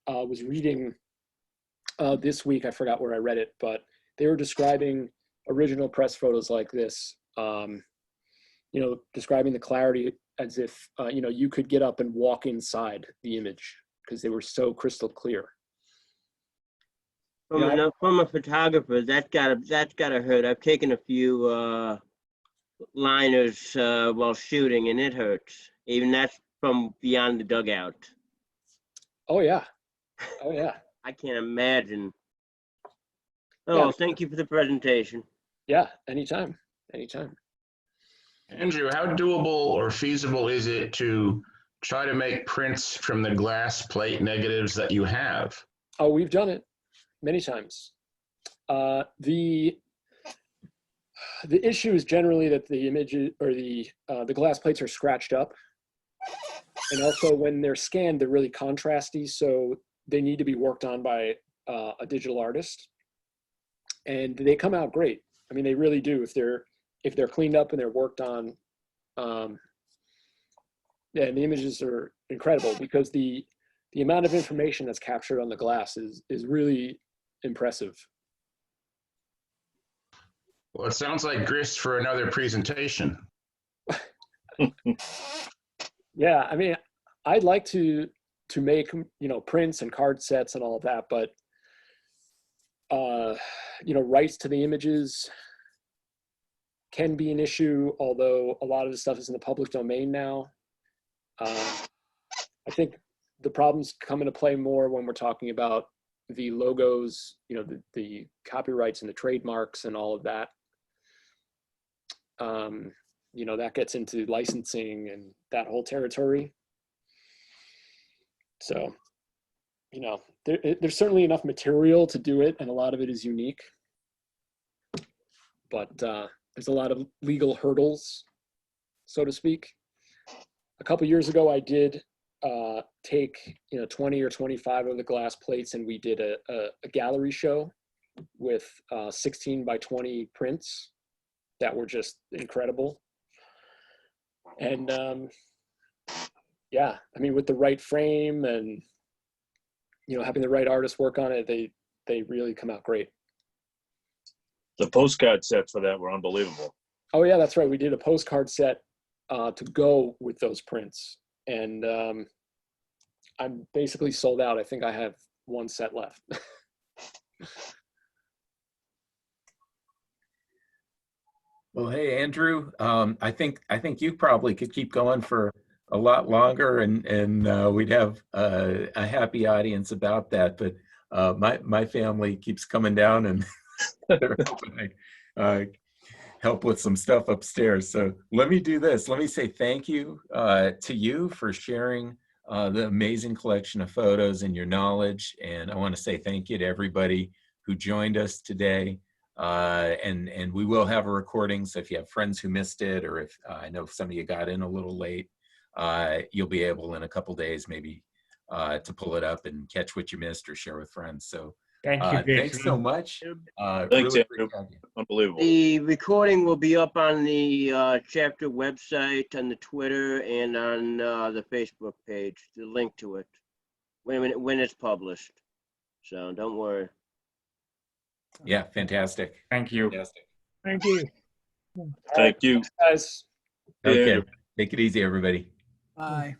was reading this week, I forgot where I read it, but they were describing original press photos like this, describing the clarity as if, you could get up and walk inside the image because they were so crystal clear. From a photographer, that's gotta hurt. I've taken a few liners while shooting, and it hurts. Even that's from beyond the dugout. Oh yeah. I can't imagine. Yeah. Thank you for the presentation. Yeah, anytime. Andrew, how doable or feasible is it to try to make prints from the glass plate negatives that you have? Oh, we've done it many times. The issue is generally that the images or the glass plates are scratched up, and also when they're scanned, they're really contrasty, so they need to be worked on by a digital artist, and they come out great. I mean, they really do if they're cleaned up and they're worked on. And the images are incredible because the amount of information that's captured on the glass is really impressive. Well, it sounds like grist for another presentation. Yeah, I mean, I'd like to make, prints and card sets and all of that, but, rights to the images can be an issue, although a lot of the stuff is in the public domain now. I think the problems come into play more when we're talking about the logos, the copyrights and the trademarks and all of that. That gets into licensing and that whole territory. So, there's certainly enough material to do it, and a lot of it is unique. But there's a lot of legal hurdles, so to speak. A couple years ago, I did take 20 or 25 of the glass plates, and we did a gallery show with 16 by 20 prints that were just incredible. And yeah, I mean, with the right frame and, you know, having the right artist work on it, they really come out great. The postcard sets for that were unbelievable. Oh yeah, that's right. We did a postcard set to go with those prints, and I'm basically sold out. I think I have one set left. Well, hey, Andrew, I think you probably could keep going for a lot longer, and we'd have a happy audience about that. But my family keeps coming down, and they're hoping I help with some stuff upstairs. So let me do this. Let me say thank you to you for sharing the amazing collection of photos and your knowledge. And I want to say thank you to everybody who joined us today. And we will have a recording. So if you have friends who missed it, or if I know some of you got in a little late, you'll be able in a couple days maybe to pull it up and catch what you missed or share with friends. So Thank you, thanks so much. Thanks, really Andrew. appreciate you. Unbelievable. The recording will be up on the chapter website, on the Twitter, and on the Facebook page. The link to it when it's published. So don't worry. Yeah, fantastic. Thank you. Fantastic. Thank you. Thank you. Guys. Okay, Andrew. take it easy, everybody. Bye.